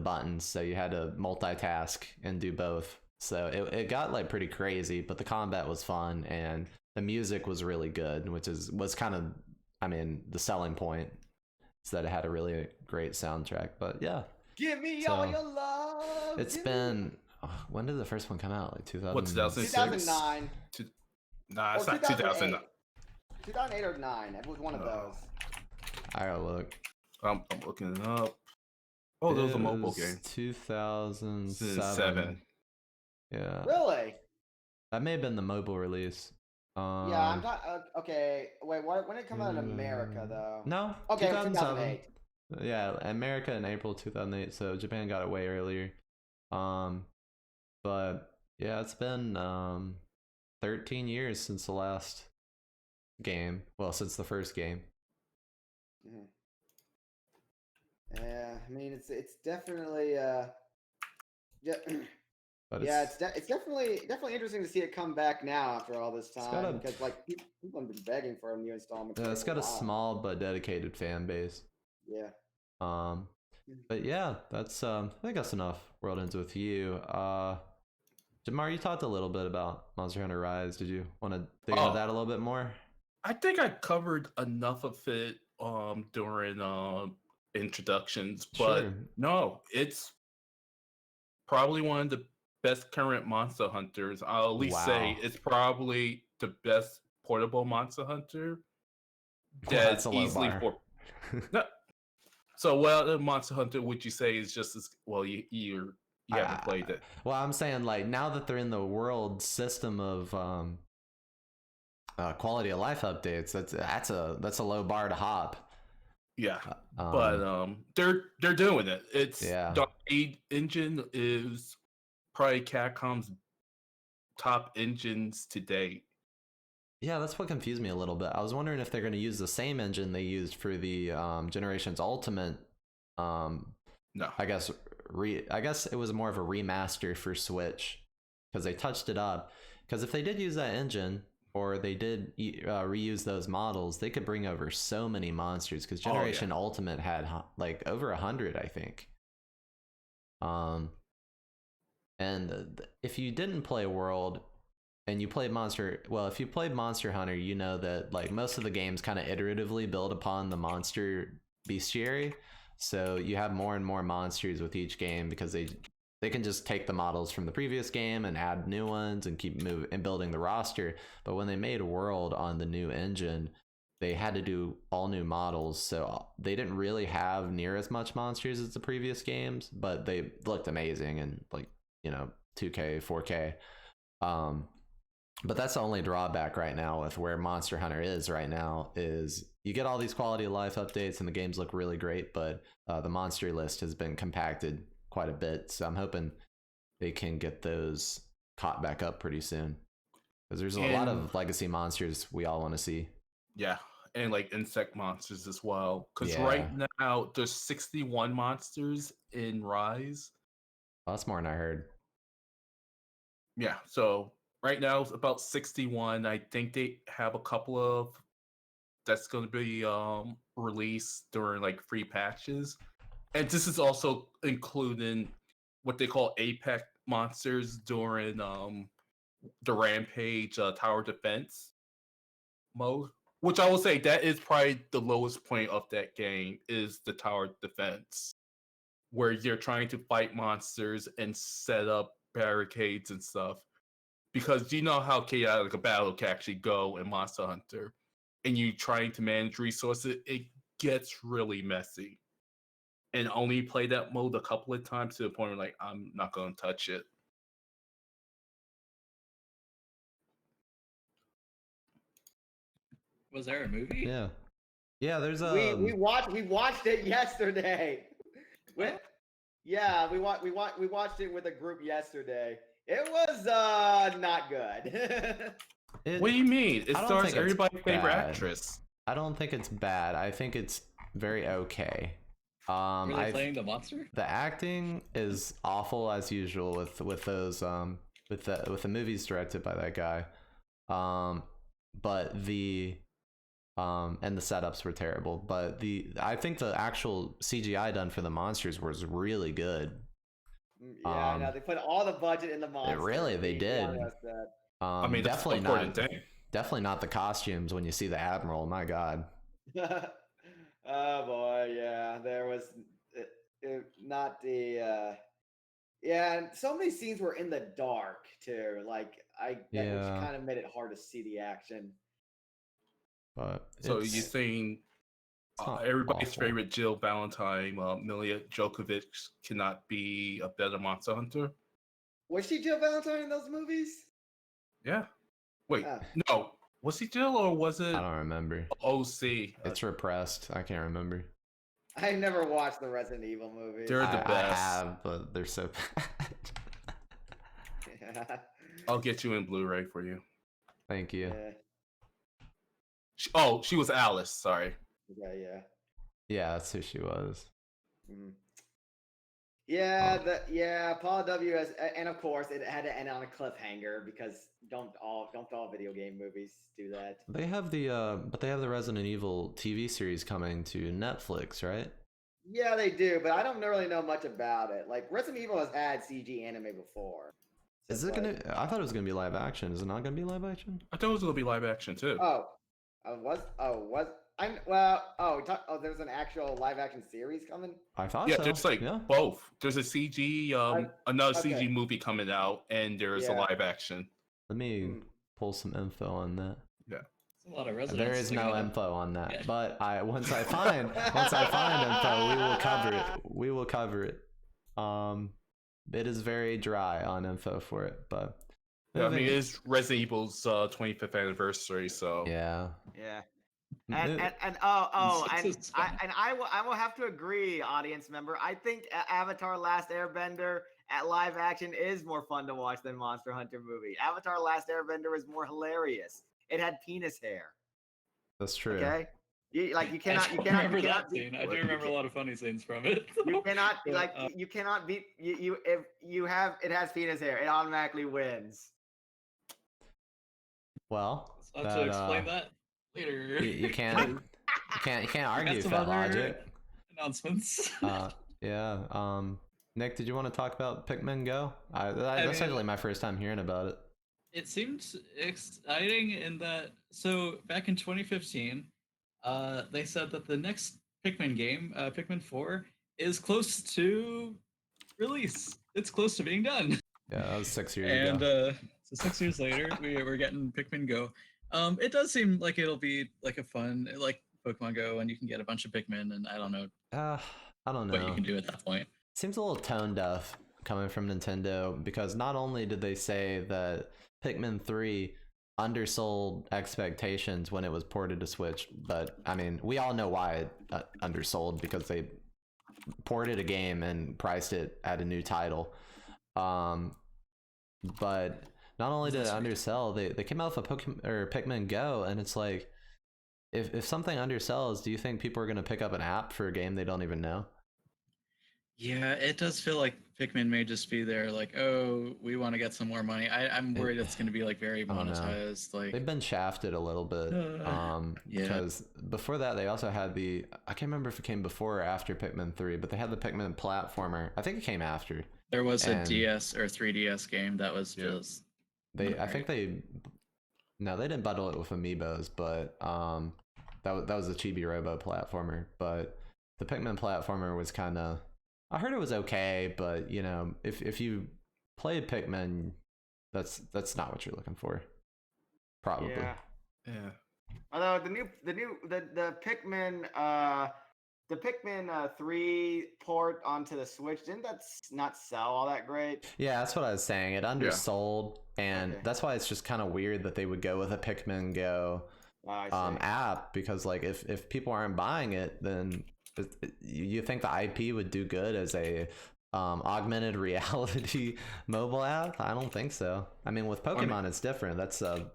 buttons, so you had to multitask and do both. So it got like pretty crazy, but the combat was fun and the music was really good, which was kind of, I mean, the selling point is that it had a really great soundtrack. But yeah, Give me So, all your love. it's been when did the first one come out? Like 2000? What, 2006? 2009. Nah, it's Or not 2009. 2008 or 9. It was one of those. I gotta look. I'm looking it up. Oh, there was a mobile game. 2007. Yeah, Really? that may have been the mobile release. Yeah, I'm not. Okay, wait. When did it come out in America, though? No. Okay, 2007. 2008. Yeah, America in April 2008, so Japan got it way earlier. But yeah, it's been 13 years since the last game. Well, since the first game. Mhm. Yeah, I mean it's definitely yeah, But yeah, it's definitely interesting to see it come back now after all this got time a- because like people have been begging for a new installment. yeah, for it's got a while. small but dedicated fan base. Yeah. But yeah, that's I think that's enough. World Ends With You. Jamar, you talked a little bit about Monster Hunter Rise. Did you want to dig into that a little bit more? I think I covered enough of it during introductions, but Sure. no, it's probably one of the best current Monster Hunters. I'll at least say Wow. it's probably the best portable Monster Hunter Well, that's that's a low easily bar. for no, So, well, Monster Hunter, would you say is just as well? You haven't played it. Well, I'm saying like now that they're in the world system of quality of life updates, that's a low bar to hop. Yeah, but they're doing it. It's Yeah. Dark Age engine is probably Capcom's top engines to date. Yeah, that's what confused me a little bit. I was wondering if they're going to use the same engine they used for the Generations Ultimate. No, I guess it was more of a remaster for Switch because they touched it up. Because if they did use that engine or they did reuse those models, they could bring over so many monsters. Because Generation Ultimate had like over 100, I think. And if you didn't play World and you played if you played Monster Hunter, you know that like most of the games kind of iteratively build upon the monster bestiary. So you have more and more monsters with each game because they can just take the models from the previous game and add new ones and keep moving and building the roster. But when they made World on the new engine, they had to do all new models, so they didn't really have near as much monsters as the previous games, but they looked amazing and like 2K, 4K. But that's the only drawback right now with where Monster Hunter is right now is you get all these quality of life updates and the games look really great, but the monster list has been compacted quite a bit. So I'm hoping they can get those caught back up pretty soon because there's a lot of legacy monsters we all want to see. Yeah, and like insect monsters as well. Because right now there's 61 monsters in Rise. Oh, that's more than I heard. Yeah, so right now it's about 61. I think they have a couple of that's going to be released during like free patches, and this is also including what they call Apex monsters during the Rampage Tower Defense mode. Which I will say that is probably the lowest point of that game is the tower defense, where you're trying to fight monsters and set up barricades and stuff. Because you know how chaotic a battle can actually go in Monster Hunter, and you trying to manage resources, it gets really messy. And only play that mode a couple of times to the point where like I'm not going to touch it. Was there a movie? Yeah. There's a. We watched it yesterday. We watched it with a group yesterday. It was not good. What do you mean? It stars everybody's favorite actress. I don't think it's bad. I think it's very okay. Were they playing the monster? The acting is awful as usual with those with the movies directed by that guy. But the and the setups were terrible. But I think the actual CGI done for the monsters was really good. Yeah, no, they put all the budget in the monsters. They did. I mean, definitely not the costumes when you see the Admiral. My God. Oh boy, yeah, there was not the. Yeah, and so many scenes were in the dark too. Like which kind of made it hard to see the action. But so you think everybody's favorite Jill Valentine, Milia Djokovic, cannot be a better Monster Hunter? Was she Jill Valentine in those movies? Yeah. Wait, no. Was he Jill or was it? I don't remember. OC. It's repressed. I can't remember. I never watched the Resident Evil movies. They're the best. I have, but they're so bad. Yeah. I'll get you in Blu-ray for you. Thank you. Yeah. She was Alice. Sorry. Yeah. Yeah, that's who she was. Mm-hmm. Yeah, Paul W. And of course it had to end on a cliffhanger because don't all video game movies do that. They have the Resident Evil TV series coming to Netflix, right? Yeah, they do, but I don't really know much about it. Like Resident Evil has had CG anime before. So is it gonna? I thought it was gonna be live action. Is it not gonna be live action? I thought it was gonna be live action too. There's an actual live action series coming? I thought so. There's both. There's a CG, another CG movie coming out, and there's a live action. Let me pull some info on that. Yeah. It's a lot of residents. There is to no gotta- info on that, Yeah. but once I find info, we will cover it. We will cover it. It is very dry on info for it, but Yeah, I mean, it's Resident Evil's 25th anniversary, so yeah. Yeah. It- And Six is fun. I will have to agree, audience member. I think Avatar: Last Airbender at live action is more fun to watch than Monster Hunter movie. Avatar: Last Airbender is more hilarious. It had penis hair. That's true. Okay, you I don't remember that scene. I do remember a lot of funny scenes from it. You cannot But, you cannot beat you if you have it has penis hair. It automatically wins. Well, I'll have to explain that later. you can't argue some that other logic. announcements. Yeah. Nick, did you want to talk about Pikmin Go? That's mean, actually my first time hearing about it. It seemed exciting in that. So back in 2015, they said that the next Pikmin game, Pikmin 4, is close to release. It's close to being done. Yeah, that was 6 years And ago. so 6 years later, we're getting Pikmin Go. It does seem like it'll be like a fun, like Pokemon Go, and you can get a bunch of Pikmin, and I don't know I don't know. what you can do at that point. Seems a little tone deaf coming from Nintendo, because not only did they say that Pikmin 3 undersold expectations when it was ported to Switch, but I mean, we all know why it undersold, because they ported a game and priced it at a new title. But not only did it undersell, they came out with a Pikmin Go, and it's like, if something undersells, do you think people are going to pick up an app for a game they don't even know? Yeah, it does feel like Pikmin may just be there, like, oh, we want to get some more money. I'm worried it's going to be like very don't know. monetized. Like They've been shafted a little bit. Yeah. Because before that, they also had I can't remember if it came before or after Pikmin 3, but they had the Pikmin platformer. I think it came after. there was a And- DS or 3DS game that was Yeah. just I think they didn't bundle it with Amiibos, but that was the Chibi Robo platformer. But the Pikmin platformer was kind of, I heard it was okay, but you know, if you played Pikmin, that's not what you're looking for, probably. Yeah. yeah. Although the Pikmin 3 port onto the Switch, didn't that not sell all that great? Yeah, that's what I was saying. It undersold, and Okay. that's why it's just kind of weird that they would go with a Pikmin Go Oh, I see. app, because like if people aren't buying it, then you think the IP would do good as a augmented reality mobile app? I don't think so. I mean, with Pokemon, it's different. That's a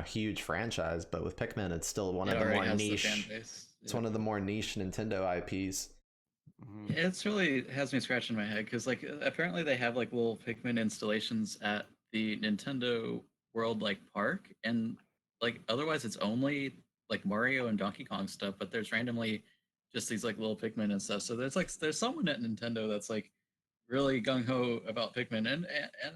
huge franchise, but with Pikmin, it's still one it of the already more has the niche. fan base. It's one of the more niche Nintendo IPs. Mhm. It's really has me scratching my head because like apparently they have like little Pikmin installations at the Nintendo World like park, and like otherwise it's only like Mario and Donkey Kong stuff, but there's randomly just these like little Pikmin and stuff. So there's someone at Nintendo that's like really gung ho about Pikmin, and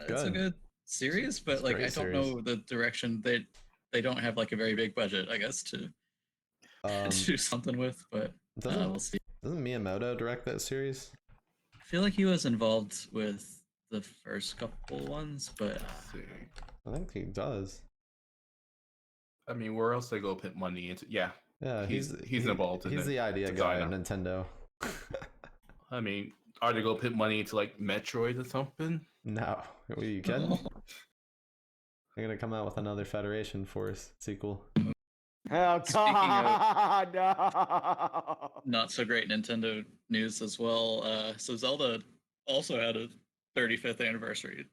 it's a Good. good series, but It's a like great I don't series. know the direction they don't have like a very big budget, I guess, to Um, do something with, but doesn't we'll see. doesn't Miyamoto direct that series? I feel like he was involved with the first couple ones, but Let's see. I think he does. I mean, where else they go put money into? Yeah. Yeah, He's involved in He's it, the idea guy at designer. Nintendo. I mean, are they going to put money into like Metroid or something? No, are you kidding? They're gonna come out with another Federation Force sequel. Oh Speaking of- God, no! not so great Nintendo news as well. So Zelda also had a 35th anniversary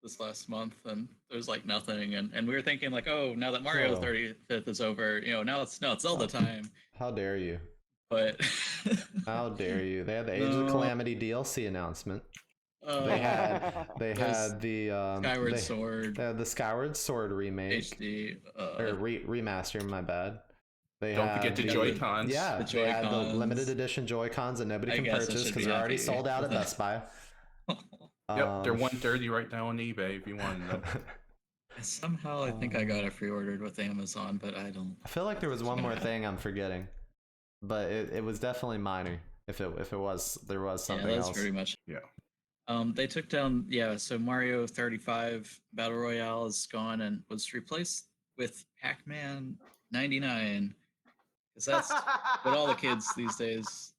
this last month, and there's like nothing. And we were thinking like, oh, now that Mario's Oh. 35th is over, now it's Zelda time. How dare you? But How dare you? They had the Age of No. Calamity DLC announcement. uh, They had There's had the Skyward they Sword had the Skyward Sword remake HD. or remaster. My bad. They Don't had forget the the- Joy-Cons. Yeah, The they had the Joy-Cons. limited edition Joy-Cons that nobody I can guess I purchase should because be they're already happy sold out with at that. Best Buy. Yep, they're 130 right now on eBay if you want them. Somehow I think I got it pre-ordered with Amazon, but I don't. I feel like there was one more thing I'm forgetting, but it was definitely minor. If it was, there was something yeah, that's else. pretty much. Yeah. They took down so Mario 35 Battle Royale is gone and was replaced with Pac-Man 99, because that's what all the kids these days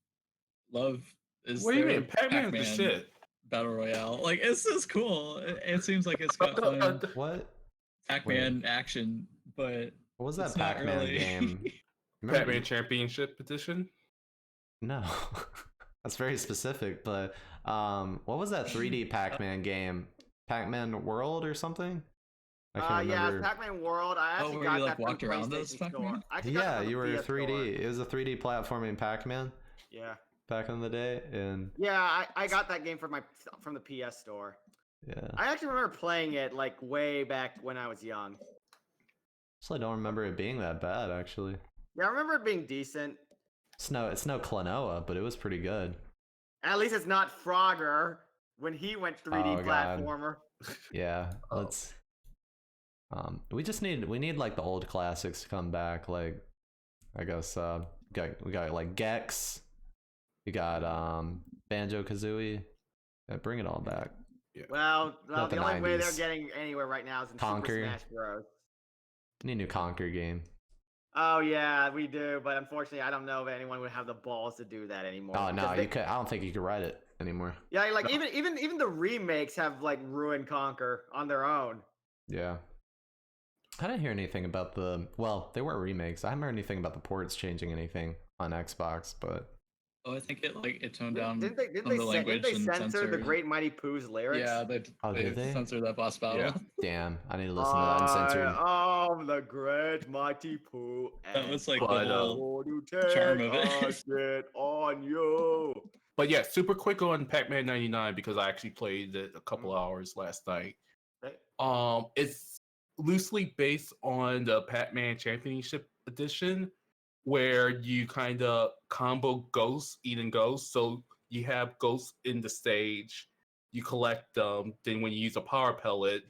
love. Is What do you their mean? Pac-Man's the Pac-Man shit. battle royale? Like it's just cool. It seems like it's got fun What? Pac-Man action, but What was that it's not Pac-Man really. game? Remember? Pac-Man Championship Edition. No, that's very specific. But what was that 3D Pac-Man game? Pac-Man World or something? I can't Yeah, remember. Pac-Man World. I actually where got you, that like, from walked around PlayStation those Store. Pac-Man? I actually got that Yeah, from you the were PS 3D. Store. It was a 3D platforming Pac-Man Yeah. back in the day, and Yeah, I got that game from the PS Store. yeah. I actually remember playing it like way back when I was young. Actually, I don't remember it being that bad. Actually, Yeah, I remember it being decent. it's no Klonoa, but it was pretty good. At least it's not Frogger when he went 3D Oh, God. platformer. Yeah, Oh. let's. We need like the old classics to come back. Like, I guess we got like Gex. We got Banjo Kazooie. Yeah, bring it all back. Well, Not the the only way they're 90s. getting anywhere right now is in Conquer. Super Smash Bros. Need a new Conquer game. Oh yeah, we do, but unfortunately, I don't know if anyone would have the balls to do that anymore. Oh no, because they- you could. I don't think you could write it anymore. Yeah, like even the remakes have like ruined Conquer on their own. Yeah. I didn't hear anything about the. Well, they were remakes. I haven't heard anything about the ports changing anything on Xbox, but Oh, I think it toned down Didn't some of the language they and censor the censored. Great Mighty Pooh's lyrics? Yeah, Oh, did they? censored that boss battle. Yeah. damn, I need to listen to that uncensored. I am the Great Mighty Pooh. That was like But, the whole going to charm take of it. a shit on you. But yeah, super quick on Pac-Man 99 because I actually played it a couple hours last night. Right. It's loosely based on the Pac-Man Championship Edition, where you kind of combo ghosts, eating ghosts. So you have ghosts in the stage, you collect them. Then when you use a power pellet,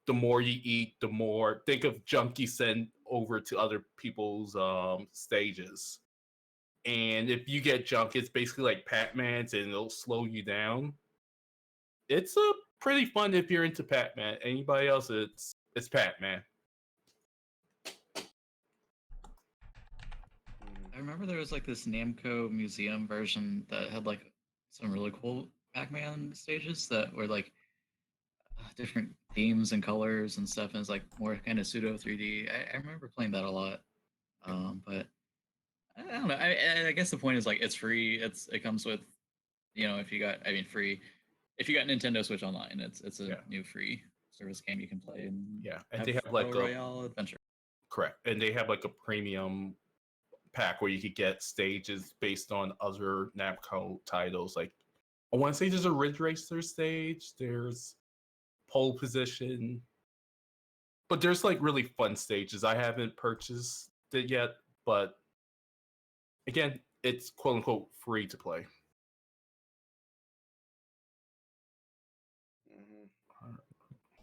the more you eat, the more. Think of junk you send over to other people's stages. And if you get junk, it's basically like Pac-Man's, and it'll slow you down. It's a pretty fun if you're into Pac-Man. Anybody else, it's Pac-Man. I remember there was like this Namco museum version that had like some really cool Pac-Man stages that were like different themes and colors and stuff, and it's like more kind of pseudo 3D. I remember playing that a lot, but I don't know. I guess the point is like it's free. It comes with, if you got, free. If you got Nintendo Switch Online, it's a new free service game you can play and and they have a like Battle Royale adventure. Correct, and they have like a premium pack where you could get stages based on other Namco titles. Like I want to say there's a Ridge Racer stage, there's pole position, but there's like really fun stages. I haven't purchased it yet, but again, it's quote unquote free to play.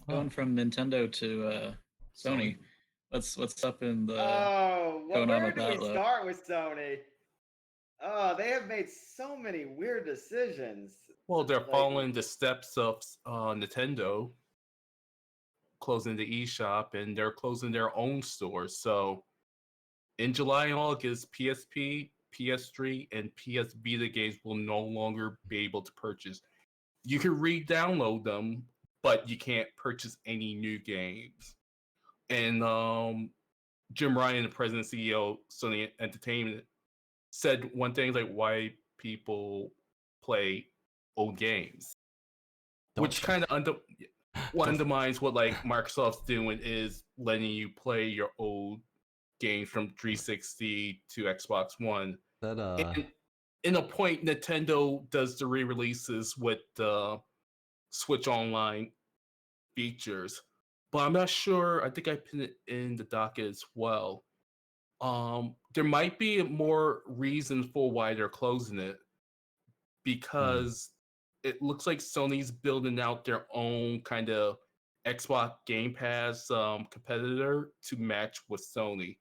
Going from Nintendo to Sony. What's up in the going on where with do that? we start with Sony? Oh, they have made so many weird decisions. Well, they're Like- following the steps of Nintendo, closing the eShop, and they're closing their own stores. So in July and August, PSP, PS3, and PS Vita games will no longer be able to purchase. You can re-download them, but you can't purchase any new games. And Jim Ryan, the president and CEO of Sony Entertainment, said one thing like why people play old games, which kind of undermines what like Microsoft's doing, is letting you play your old games from 360 to Xbox One. And in a point, Nintendo does the re-releases with the Switch Online features, but I'm not sure. I think I pinned it in the docket as well. There might be more reason for why they're closing it, because it looks like Sony's building out their own kind of Xbox Game Pass competitor to match with Sony.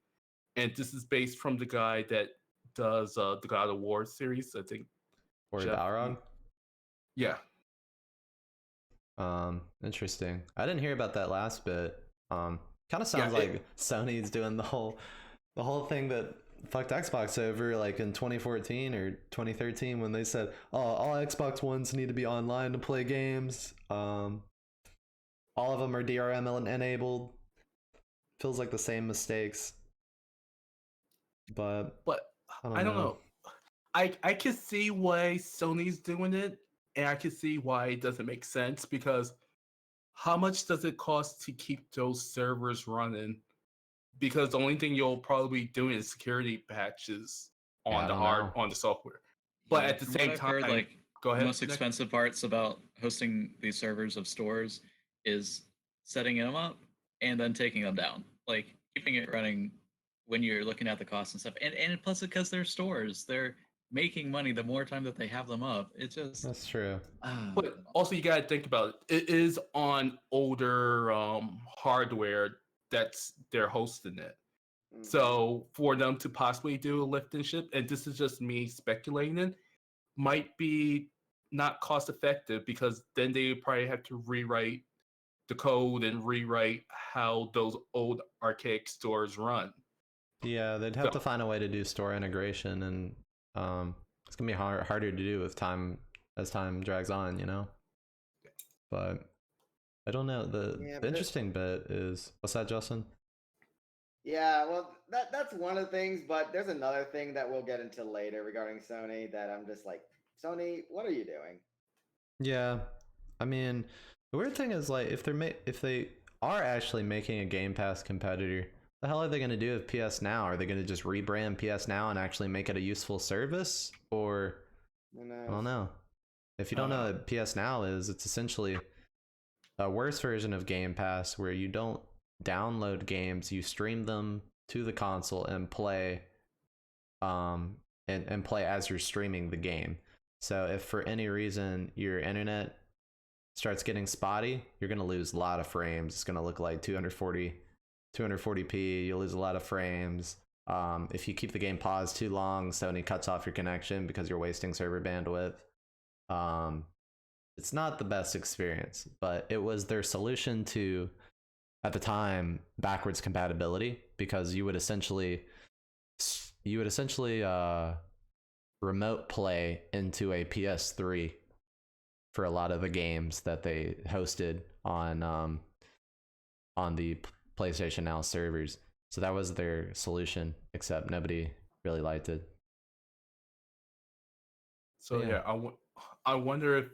And this is based from the guy that does the God of War series, I think. Or Jeff- Balrog. Yeah. Interesting. I didn't hear about that last bit. Kind of sounds like Sony's doing the whole thing that fucked Xbox over, like in 2014 or 2013 when they said, "Oh, all Xbox Ones need to be online to play games. All of them are DRM enabled." Feels like the same mistakes, but I don't know. I can see why Sony's doing it, and I can see why it doesn't make sense, because how much does it cost to keep those servers running? Because the only thing you'll probably be doing is security patches on on the software. But at the From same what I've time, heard, like go the ahead. most expensive parts about hosting these servers of stores is setting them up and then taking them down. Like keeping it running when you're looking at the costs and stuff. And plus because they're stores, they're making money the more time that they have them up. It just that's true. But also you gotta think about it. It is on older hardware that's they're hosting it. So for them to possibly do a lift and ship, and this is just me speculating, might be not cost effective, because then they probably have to rewrite the code and rewrite how those old archaic stores run. Yeah, they'd have to find a way to do store integration, and it's gonna be harder to do with time as time drags on, you know. But I don't know. The interesting bit is, what's that, Justin? Yeah, well, that's one of the things, but there's another thing that we'll get into later regarding Sony that I'm just like, Sony, what are you doing? Yeah, I mean, the weird thing is, like, if they are actually making a Game Pass competitor, the hell are they gonna do with PS Now? Are they gonna just rebrand PS Now and actually make it a useful service, or I don't know. If you don't know what PS Now is, it's essentially a worse version of Game Pass where you don't download games, you stream them to the console and play and play as you're streaming the game. So if for any reason your internet starts getting spotty, you're going to lose a lot of frames. It's going to look like 240p. You'll lose a lot of frames. If you keep the game paused too long, Sony cuts off your connection because you're wasting server bandwidth. It's not the best experience, but it was their solution to, at the time, backwards compatibility, because you would essentially remote play into a PS3 for a lot of the games that they hosted on the PlayStation Now servers. So that was their solution, except nobody really liked it. So yeah, I wonder if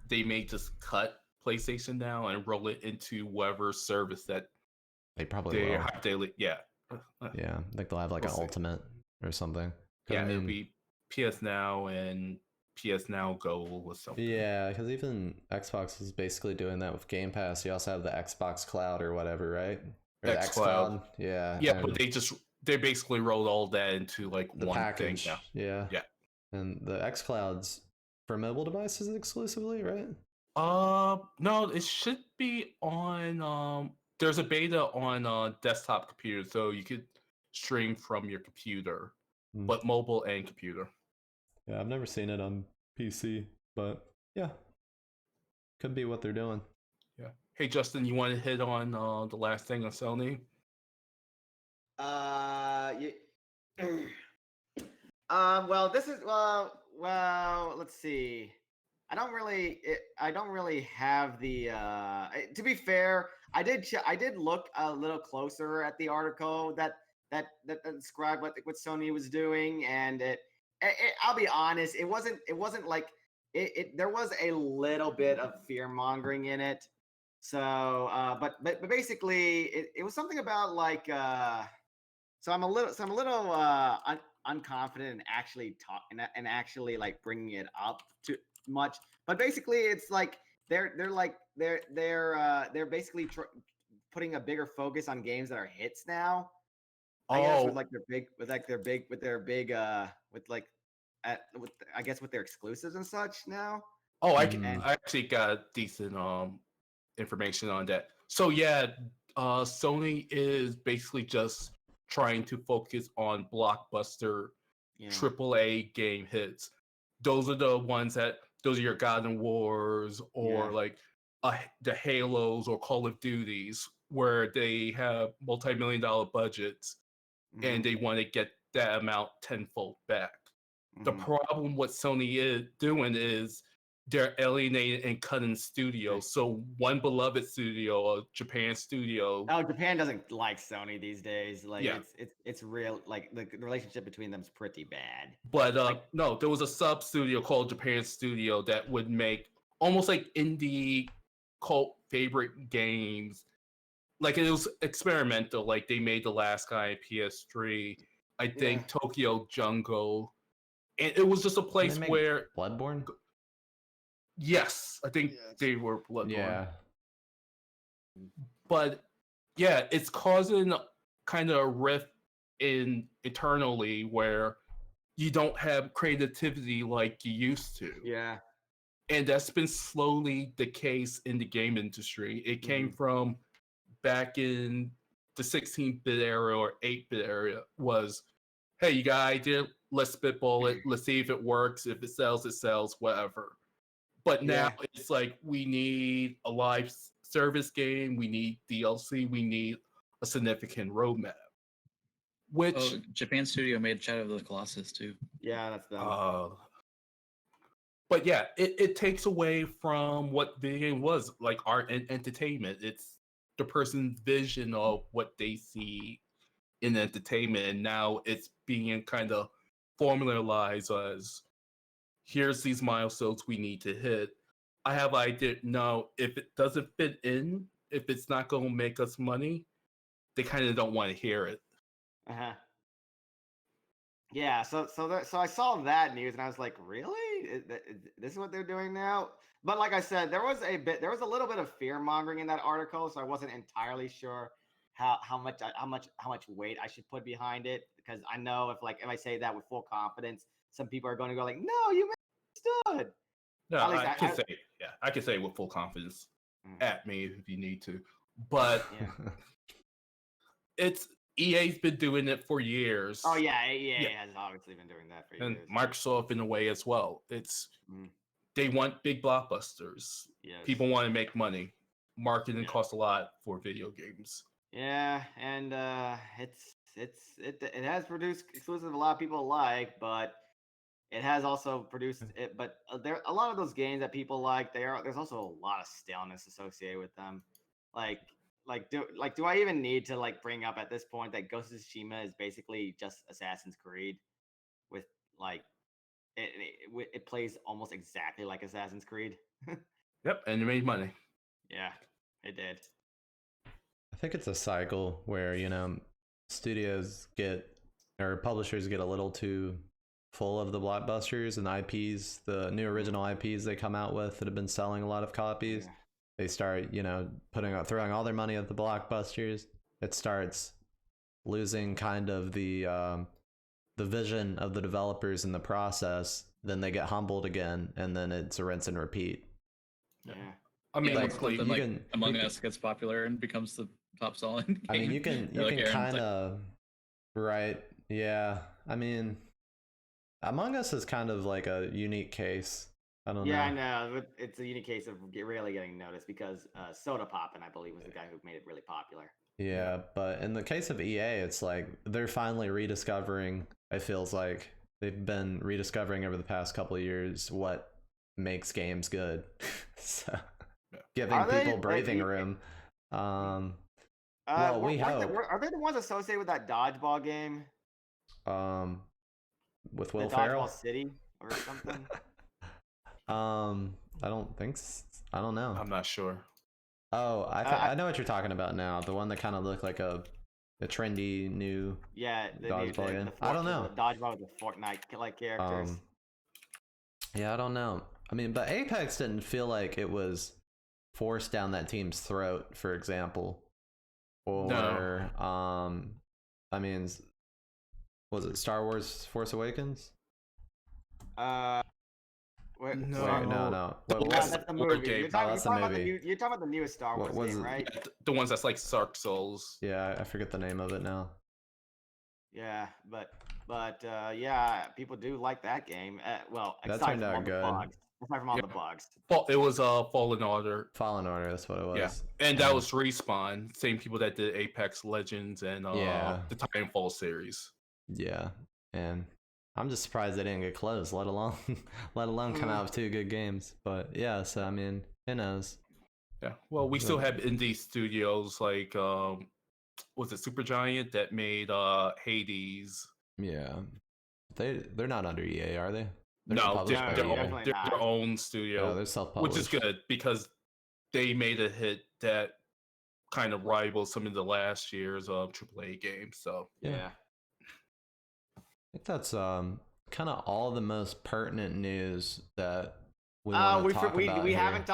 they may just cut PlayStation Now and roll it into whatever service that they probably will. have daily. Yeah. Yeah, I think they'll have like an ultimate or something. Yeah, it'll be PS Now and PS Now Go or something. Yeah, because even Xbox is basically doing that with Game Pass. You also have the Xbox Cloud or whatever, right? Or the xCloud. Yeah. Yeah, but they basically rolled all that into like the one package. thing now. Yeah. Yeah. And the xCloud's for mobile devices exclusively, right? No, it should be on there's a beta on desktop computer, so you could stream from your computer, but mobile and computer. Yeah, I've never seen it on PC, but yeah, could be what they're doing. Yeah. Hey, Justin, you want to hit on the last thing on Sony? Well, this is well. Let's see. I don't really have the. To be fair, I did look a little closer at the article that described what Sony was doing, and I'll be honest, it wasn't like it. There was a little bit of fear mongering in it. So, but basically, it was something about like. So I'm a little unconfident in actually talking and actually like bringing it up too much. But basically, it's like they're basically putting a bigger focus on games that are hits now. I guess with their exclusives and such now. Oh, I actually got decent information on that. So yeah, Sony is basically just trying to focus on blockbuster AAA game hits. Those are the ones those are your God and Wars or like the Halos or Call of Duties, where they have multi-million-dollar budgets and they want to get that amount tenfold back. The problem what Sony is doing is they're alienating and cutting studios. So one beloved studio, a Japan studio. Oh, Japan doesn't like Sony these days. Like Yeah. it's real. Like the relationship between them is pretty bad. But no, there was a sub studio called Japan Studio that would make almost like indie cult favorite games. Like it was experimental. Like they made The Last Guy PS3. I think Tokyo Jungle. And it was just a place where Bloodborne. Yes, I think they were Bloodborne. Yeah. But yeah, it's causing kind of a rift internally where you don't have creativity like you used to. Yeah. And that's been slowly the case in the game industry. It came from back in the 16-bit era or 8-bit era was, hey, you got an idea? Let's spitball it. Let's see if it works. If it sells, whatever. But now it's like we need a live service game. We need DLC. We need a significant roadmap. Which Japan Studio made Shadow of the Colossus too. Yeah, that's them. But yeah, it takes away from what video game was, like art and entertainment. It's the person's vision of what they see in entertainment, and now it's being kind of formalized as here's these milestones we need to hit. I have idea. No, if it doesn't fit in, if it's not going to make us money, they kind of don't want to hear it. Yeah, so I saw that news and I was like, really? This is what they're doing now? But like I said, there was a little bit of fear mongering in that article, so I wasn't entirely sure how much weight I should put behind it, because I know if I say that with full confidence, some people are going to go like, no, you misunderstood. No, I can say it with full confidence. At me if you need to, but it's EA's been doing it for years. Oh yeah, EA has obviously been doing that for years. And Microsoft in a way as well. It's they want big blockbusters. Yes. People want to make money. Marketing costs a lot for video games. Yeah, and it has produced exclusives a lot of people like, but it has also produced it. But there a lot of those games that people like. There's also a lot of staleness associated with them. Do I even need to bring up at this point that Ghost of Tsushima is basically just Assassin's Creed with it plays almost exactly like Assassin's Creed. Yep, and it made money. Yeah, it did. I think it's a cycle where, studios or publishers get a little too full of the blockbusters and IPs, the new original IPs they come out with that have been selling a lot of copies. Yeah. They start, throwing all their money at the blockbusters. It starts losing kind of the vision of the developers in the process. Then they get humbled again, and then it's a rinse and repeat. Yeah. I mean, Among Us gets popular and becomes the top selling game. I mean, you can kind of, right? Yeah. I mean, Among Us is kind of like a unique case. I don't know. Yeah, I know. It's a unique case of really getting noticed because Soda Poppin', I believe, was the guy who made it really popular. Yeah, but in the case of EA, it's like they're finally rediscovering. It feels like they've been rediscovering over the past couple of years what makes games good. So giving people breathing room. Well, we hope. Are they the ones associated with that dodgeball game? With Will Ferrell? Dodgeball City or something? I don't think I don't know. I'm not sure. Oh, I know what you're talking about now. The one that kind of looked like a trendy new dodgeball game. I don't know. The dodgeball with the Fortnite characters. Yeah, I don't know. I mean, but Apex didn't feel like it was forced down that team's throat, for example. Or I mean, was it Star Wars Force Awakens? No. That's the movie. You're talking about the newest Star Wars game, right? The ones that's like Dark Souls. Yeah, I forget the name of it now. Yeah, but yeah, people do like that game. Well, that turned out good. Aside from all Yeah. the bugs. It was Fallen Order. Fallen Order, that's what it was. Yeah, and that was Respawn, same people that did Apex Legends and Yeah. the Titanfall series. Yeah, and I'm just surprised they didn't get closed, let alone come out with 2 good games. But yeah, so I mean, who knows? Yeah, well, we still have indie studios like was it Supergiant that made Hades? Yeah, they're not under EA, are they? They're No, published by EA. definitely they're their not. own studio, Yeah, they're which self-published. is good because they made a hit that kind of rivals some of the last year's AAA games. So Yeah. I think that's kind of all the most pertinent news that we want to talk about. We here. haven't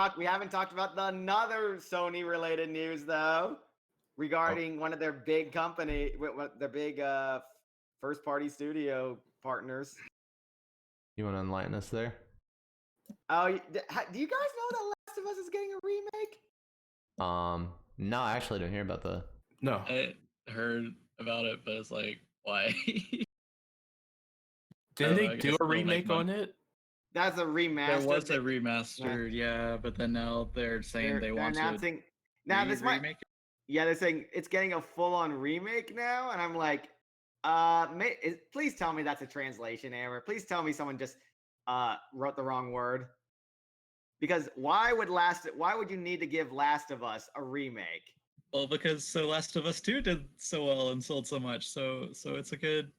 talked about the another Sony related news though, regarding one of their big their big first party studio partners. You want to enlighten us there? Oh, do you guys know that Last of Us is getting a remake? No, I actually didn't hear about the. no, I heard about it, but it's like, why? didn't I they guess do a they'll make remake money. on it? That's a remaster. There was a remastered, yeah, but then now they're saying they want announcing to now. This might, remake it. yeah, they're saying it's getting a full on remake now, and I'm like, please tell me that's a translation error. Please tell me someone just wrote the wrong word. Because why would you need to give Last of Us a remake? Well, because Last of Us 2 did so well and sold so much, so it's a good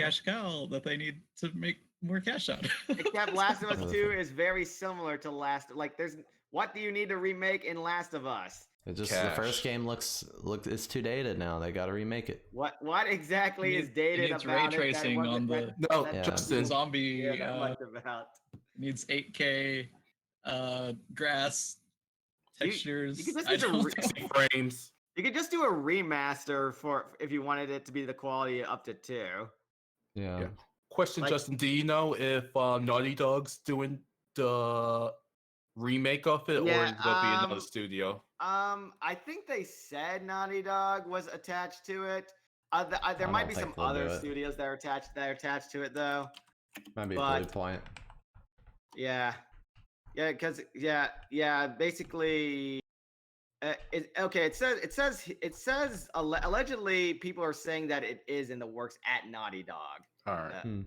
cash cow that they need to make more cash out. Except Last of Us 2 is very similar to what do you need to remake in Last of Us? It just the first game looks it's too dated now. They got to remake it. What exactly is dated needs about ray tracing on the No, Yeah. Justin. zombie. that much about. Needs 8K grass textures. You could I just don't use know. 60 frames. You could just do a remaster if you wanted it to be the quality up to 2. Yeah. Question, Like- Justin, do you know if Naughty Dog's doing the remake of it, or Yeah, is it going to be another studio? I think they said Naughty Dog was attached to it. There I might don't be think some they'll do other it. studios that are attached to it though. Might be But- Blue Point. Yeah, because basically, It says allegedly people are saying that it is in the works at Naughty Dog. All right.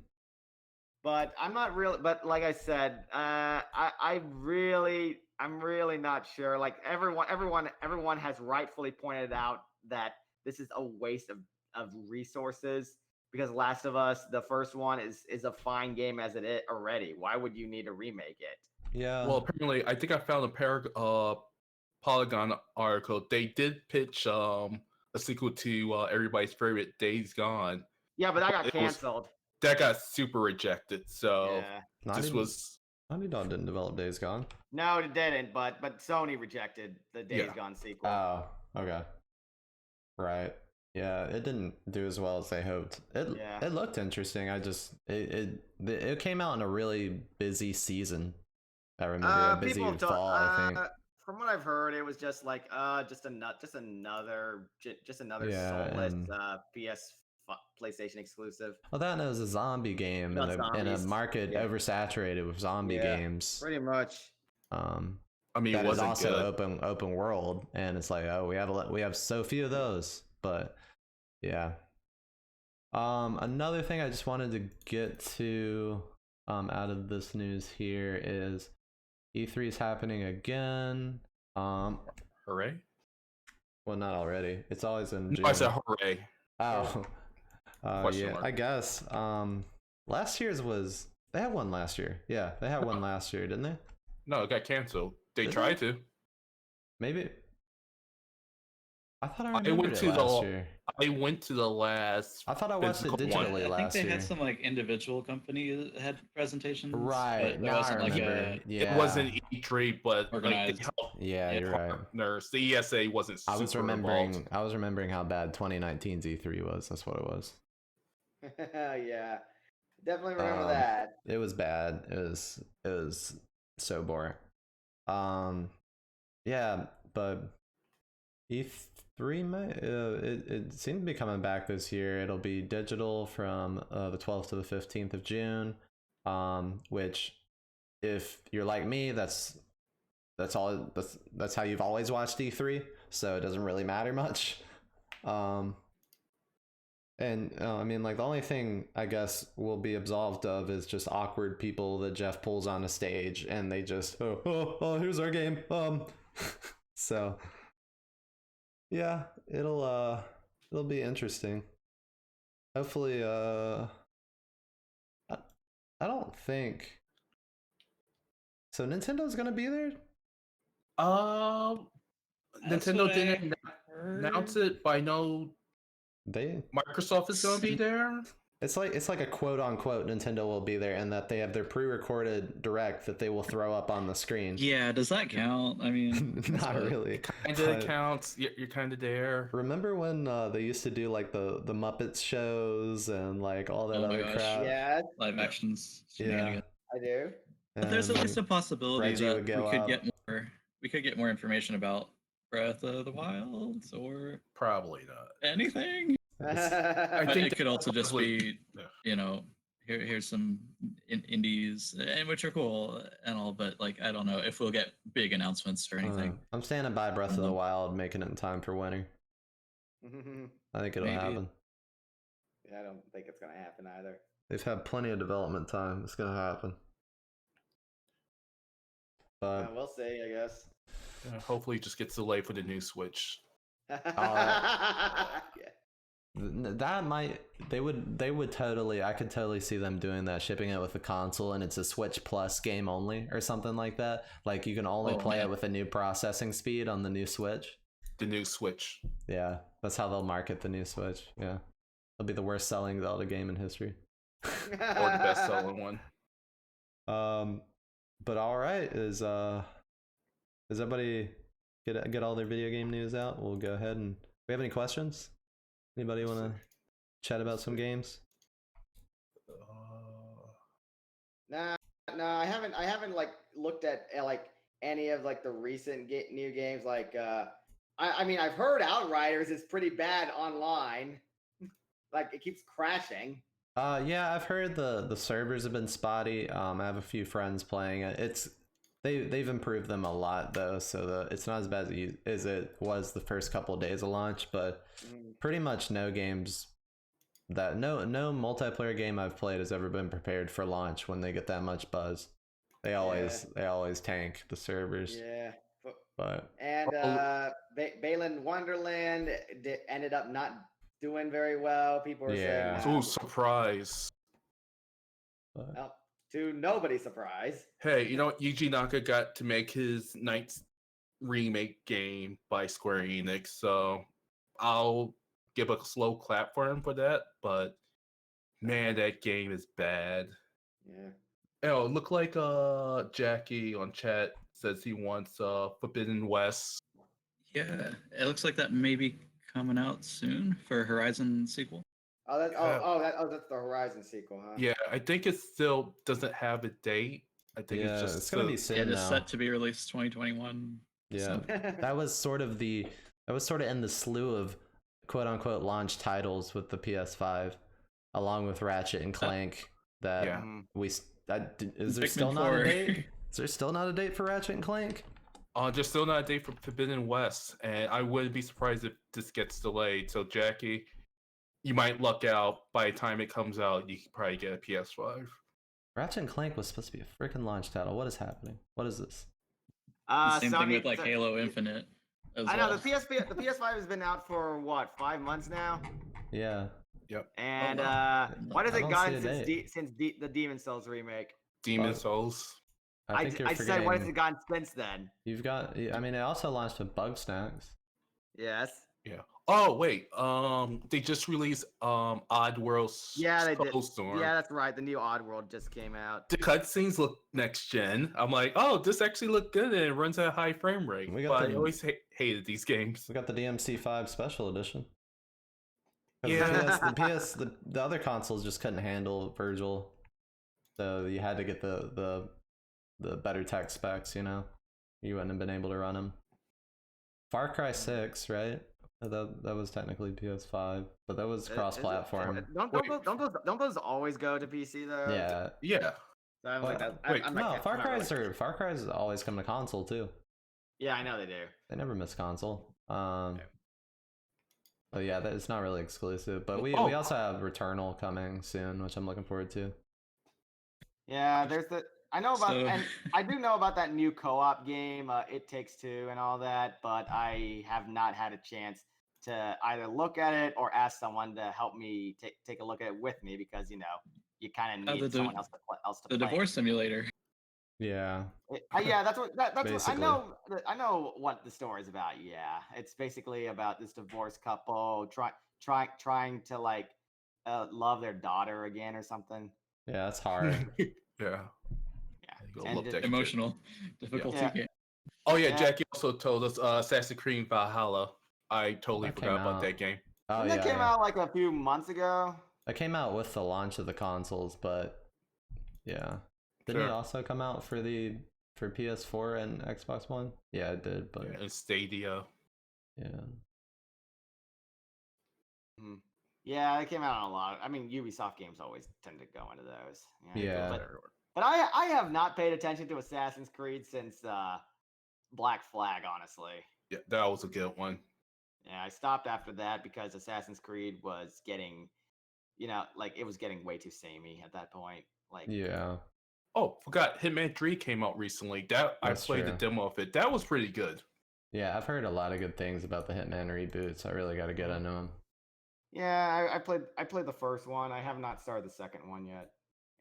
But I'm not really. But like I said, I'm really not sure. Like everyone has rightfully pointed out that this is a waste of resources because Last of Us, the first one, is a fine game as it is already. Why would you need to remake it? Yeah. Well, apparently, I think I found a Polygon article. They did pitch a sequel to everybody's favorite Days Gone. Yeah, but that got It was- canceled. That got super rejected. So Yeah. this was Naughty Dog didn't develop Days Gone. No, it didn't. But Sony rejected the Days Yeah. Gone sequel. Oh, okay. Right. Yeah, it didn't do as well as they hoped. It looked interesting. It came out in a really busy season. I remember a busy People fall. I think. From what I've heard, it was just like just another Yeah, soulless and- PlayStation exclusive. Well, that was a zombie game About in a zombies. market Yeah. oversaturated with zombie Yeah, games. Pretty much. I mean, it That is wasn't also good. open world, and it's like, oh, we have so few of those. But yeah. Another thing I just wanted to get to out of this news here is E3 is happening again. Hooray! Well, not already. It's always in June. No, I said hooray. Oh. Question Yeah, mark. I guess. Last year's was they had one last year. Yeah, they had one last year, didn't they? No, it got canceled. They Did tried to. Maybe. I thought I I remembered went it to the last year. I went to the last. I thought I watched it physical one. digitally I think last they year. had some like individual company that had presentations. Right. But there Now I wasn't like remember. a Yeah. It wasn't E3, but like Organized. they helped Yeah, you're right. partners. The ESA wasn't. I was super remembering. involved. I was remembering how bad 2019's E3 was. That's what it was. Yeah, definitely remember Um, that. It was bad. It was so boring. Yeah, but E3 it seems to be coming back this year. It'll be digital from the 12th to the 15th of June. Which if you're like me, that's how you've always watched E3, so it doesn't really matter much. And I mean, like, the only thing I guess we'll be absolved of is just awkward people that Jeff pulls on a stage and they just oh here's our game. So yeah, it'll be interesting. Hopefully, I don't think so. Nintendo's gonna be there. That's Nintendo what I didn't announce it, but I know They Microsoft is gonna be there. It's like a quote unquote Nintendo will be there, and that they have their pre-recorded direct that they will throw up on the screen. Yeah, does that count? I mean, Not really. Kind of counts. You're kind of there. Remember when they used to do like the Muppets shows and like all that Oh my other gosh. crap? Yeah, live actions. Yeah. shenanigans. I do. But there's at And least a possibility Reggie that would go up. we could get more information about Breath of the Wild or Probably not. anything. I But think it could also just be, Yeah. you know, here's some indies, and which are cool and all, but like I don't know if we'll get big announcements or anything. I'm standing by Breath of the Wild, making it in time for winter. I think it'll Maybe. happen. Yeah, I don't think it's gonna happen either. They've had plenty of development time. It's gonna happen. But We'll see, I guess. Hopefully, it just gets delayed for the new Switch. Yeah. that might they would totally, I could totally see them doing that, shipping it with the console, and it's a Switch Plus game only or something like that. Like you can only play it with a new processing speed on the new Switch. The new Switch. Yeah, that's how they'll market the new Switch. Yeah, it'll be the worst selling Zelda game in history. Or the best selling one. But all right, is everybody get all their video game news out? We'll go ahead and we have any questions? Anybody want to chat about some games? Nah, I haven't like looked at like any of like the recent new games. Like, I mean, I've heard Outriders is pretty bad online. Like, it keeps crashing. Yeah, I've heard the servers have been spotty. I have a few friends playing it. They've improved them a lot though, so it's not as bad as it was the first couple of days of launch. But pretty much no multiplayer game I've played has ever been prepared for launch when they get that much buzz. They always tank the servers. Yeah. But And Balan Wonderland ended up not doing very well. People were saying, Oh, surprise. well, to nobody's surprise. Hey, you know what? Yuji Naka got to make his Knights remake game by Square Enix, so I'll give a slow clap for him for that, but man, that game is bad. Yeah. Oh, look like Jackie on chat says he wants Forbidden West. Yeah, it looks like that may be coming out soon for Horizon sequel. Oh, that's the Horizon sequel, huh? Yeah, I think it still doesn't have a date. I think it's gonna be soon. It is now. set to be released 2021. Yeah, that was sort of in the slew of quote unquote launch titles with the PS5, along with Ratchet and Clank. Is there still not a date? Is there still not a date for Ratchet and Clank? There's still not a date for Forbidden West, and I wouldn't be surprised if this gets delayed. So Jackie, you might luck out. By the time it comes out, you can probably get a PS5. Ratchet and Clank was supposed to be a freaking launch title. What is happening? What is this? Same thing with like Halo Infinite. I know the PS5 has been out for what, 5 months now? Yeah. Yep. And what has it gotten since the Demon Souls remake? Demon Souls. I think I said, what has it gotten since then? You've got. I mean, it also launched with Bugsnax. Yes. Yeah. Oh wait. They just released Oddworld. Yeah, they did. Soulstorm. Yeah, that's right. The new Oddworld just came out. The cutscenes look next gen. I'm like, oh, this actually looked good and it runs at a high frame rate. I always hated these games. We got the DMC5 Special Edition. Yeah. The other consoles just couldn't handle Virgil, so you had to get the better tech specs. You know, you wouldn't have been able to run them. Far Cry 6, right? That was technically PS5, but that was cross-platform. Don't those always go to PC though? Yeah. Yeah. So I'm What? like, Wait, I'm No, not, I'm not really- Far Cry's always come to console too. Yeah, I know they do. They never miss console. But yeah, that it's not really exclusive. But we Oh. also have Returnal coming soon, which I'm looking forward to. Yeah, there's the. I know about, So- and I do know about that new co-op game, It Takes Two, and all that. But I have not had a chance to either look at it or ask someone to help me take a look at it with me, because you kind of need someone else to The play. divorce simulator. Yeah. Yeah, that's what that's what I Basically. know. I know what the story is about. Yeah, it's basically about this divorced couple trying to like love their daughter again or something. Yeah, that's hard. Yeah. Yeah, Go and love that shit. Emotional difficulty Yeah. game. Oh yeah, Yeah. Jackie also told us Assassin's Creed Valhalla. I totally That forgot came about out. that game. Oh and yeah, that came yeah. out like a few months ago. That came out with the launch of the consoles, but yeah. Didn't it Sure. also come out for PS4 and Xbox One? Yeah, it did, but And Stadia. yeah. Mhm. Yeah, it came out on a lot. I mean, Ubisoft games always tend to go into those. Yeah. But I have not paid attention to Assassin's Creed since Black Flag, honestly. Yeah, that was a good one. Yeah, I stopped after that because Assassin's Creed was getting, like it was getting way too samey at that point. Like, Yeah. Oh, forgot Hitman 3 came out recently. That I That's played the true. demo of it. That was pretty good. Yeah, I've heard a lot of good things about the Hitman reboots. I really got to get into them. yeah, I played the first one. I have not started the second one yet,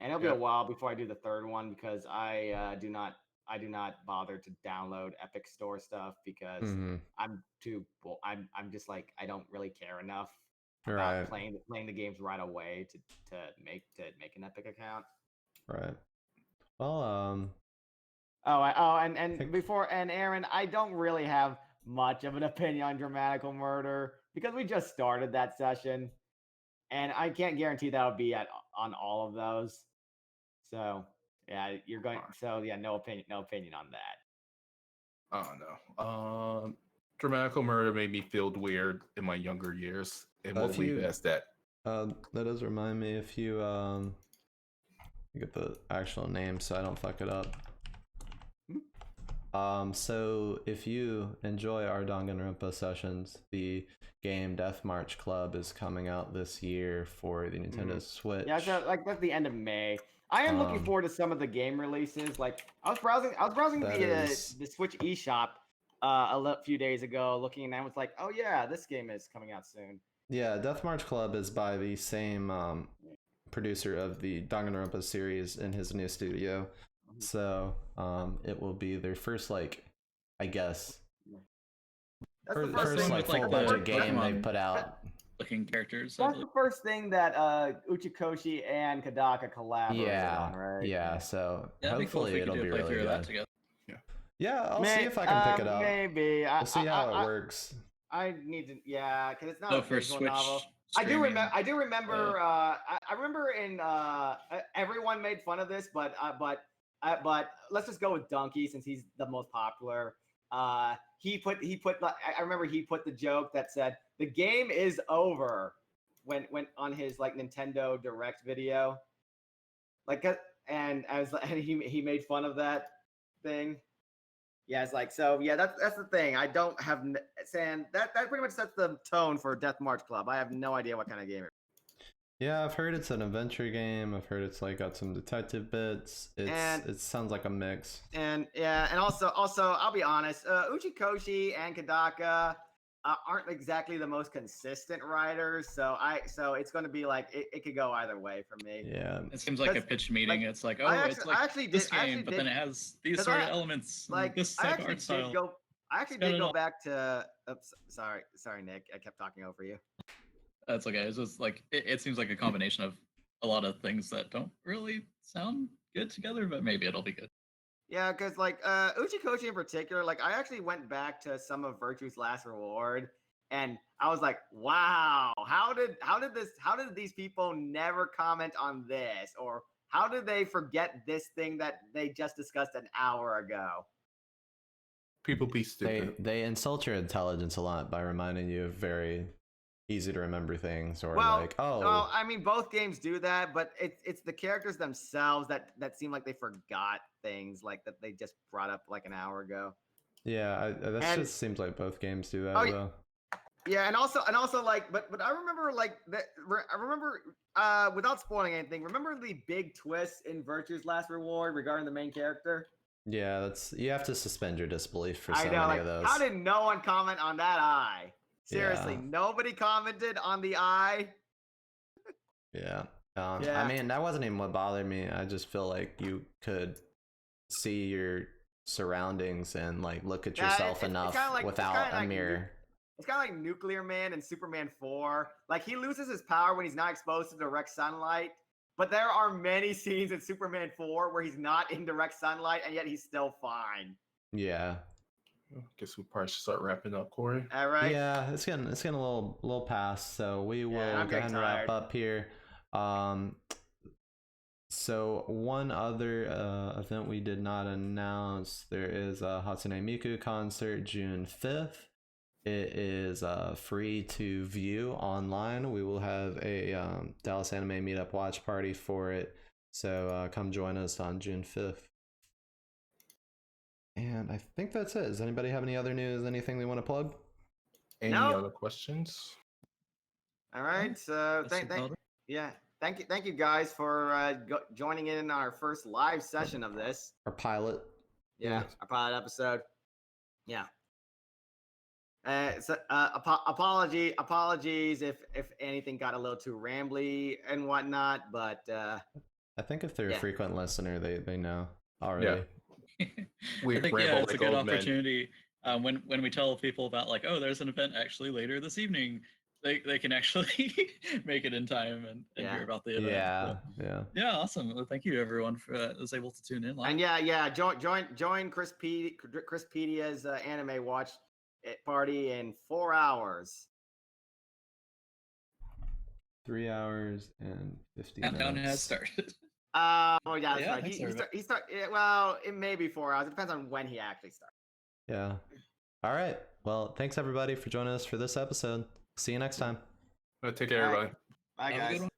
and it'll be a Yeah. while before I do the third one because I do not bother to download Epic Store stuff because Hmm. I'm I'm just like I don't really care enough Right. about playing the games right away to make an Epic account. Right. Well, And think- before, and Aaron, I don't really have much of an opinion on Dramatical Murder because we just started that session, and I can't guarantee that would be on all of those. So yeah, you're going. So yeah, no opinion on that. I don't know. Dramatical Murder made me feel weird in my younger years, and we'll If leave you- it as that. that does remind me if you get the actual name so I don't fuck it up. So if you enjoy our Danganronpa sessions, the game Death March Club is coming out this year for the Nintendo Switch. Yeah, so like that's the end of May. I am looking forward to some of the game releases. Like I was browsing the Switch eShop few days ago, looking, and I was like, oh yeah, this game is coming out soon. Yeah, Death March Club is by the same producer of the Danganronpa series in his new studio. So it will be their first, like, I guess, That's the first thing like with, like, full the budget game they Pokemon put out. Looking characters. I That's believe. the first thing that Uchikoshi and Kadaka collaborated on, right? Yeah. So Yeah, that'd be cool hopefully if we it'll could be do a really playthrough of that good. together. Yeah, I'll see if I can pick it up. Maybe. We'll see how it works. I need to, yeah, because it's not Oh, a for visual Switch. novel. I do remember. I do streaming. remember. I remember in everyone made fun of this, but let's just go with Donkey since he's the most popular. He put I remember he put the joke that said the game is over when on his like Nintendo Direct video, like, and he made fun of that thing. Yeah, it's like, so yeah, that's the thing. I don't have Sand. That pretty much sets the tone for Death March Club. I have no idea what kind of game it is. Yeah, I've heard it's an adventure game. I've heard it's like got some detective bits. It sounds like a mix. And yeah, and also I'll be honest, Uchikoshi and Kadaka aren't exactly the most consistent writers, so it's going to be like it could go either way for me. Yeah, It seems like a pitch meeting. like, It's like, I it's like this game, but then it has these 'cause sort of elements, like this I type of actually art style. I actually got did it go all. back to. Oops, sorry, Nick. I kept talking over you. That's okay. It's just like it seems like a combination of a lot of things that don't really sound good together, but maybe it'll be good. Yeah, because like Uchikoshi in particular, like I actually went back to some of Virtue's Last Reward, and I was like, wow, how did these people never comment on this, or how did they forget this thing that they just discussed an hour ago? People be stupid. they insult your intelligence a lot by reminding you of very easy to remember things, or Well, like, oh, well, I mean, both games do that, but it's the characters themselves that seem like they forgot things like that they just brought up like an hour ago. yeah, that And just seems like both games do that oh, though. yeah, and also like, but I remember like that. I remember without spoiling anything. Remember the big twist in Virtue's last reward regarding the main character? Yeah, that's you have to suspend your disbelief for I so know, many like, of those. how did no one comment on that eye? Seriously, Yeah. nobody commented on the eye. Yeah. Yeah. I mean, that wasn't even what bothered me. I just feel like you could see your surroundings and like look at Yeah, yourself it's enough kinda like- it's without kinda a like mirror. It's kind of like Nuclear Man and Superman 4. Like, he loses his power when he's not exposed to direct sunlight. But there are many scenes in Superman 4 where he's not in direct sunlight, and yet he's still fine. Yeah. Guess we probably should start wrapping up, Corey. All right. Yeah, it's getting a little past, so we will I'm go ahead getting and wrap tired. up here. So one other event we did not announce, there is a Hatsune Miku concert June 5th. It is free to view online. We will have a Dallas Anime Meetup watch party for it. So come join us on June 5th. And I think that's it. Does anybody have any other news? Anything they want to plug? Any Nope. other questions? All right. So, yeah. Thank you guys for joining in our first live session of this. Our pilot. Yeah, our pilot episode. Yeah. Apologies if anything got a little too rambly and whatnot, but I think if they're Yeah. a frequent listener, they know already. We I think ramble it's a like good old men. opportunity when we tell people about like, oh, there's an event actually later this evening. They can actually make it in time and Yeah. hear about the event. Yeah, So, yeah. yeah, awesome. Well, thank you everyone for was able to tune in live. and yeah, join Chrispedia's anime watch party in 4 hours. 3 hours and 50 Countdown minutes. has started. Oh yeah, that's Yeah, right. thanks, He start. Well, it may be 4 hours. It depends on when he actually starts. Yeah. All right. Well, thanks everybody for joining us for this episode. See you next time. Take care, All right. everybody. Bye, Have a guys. good one.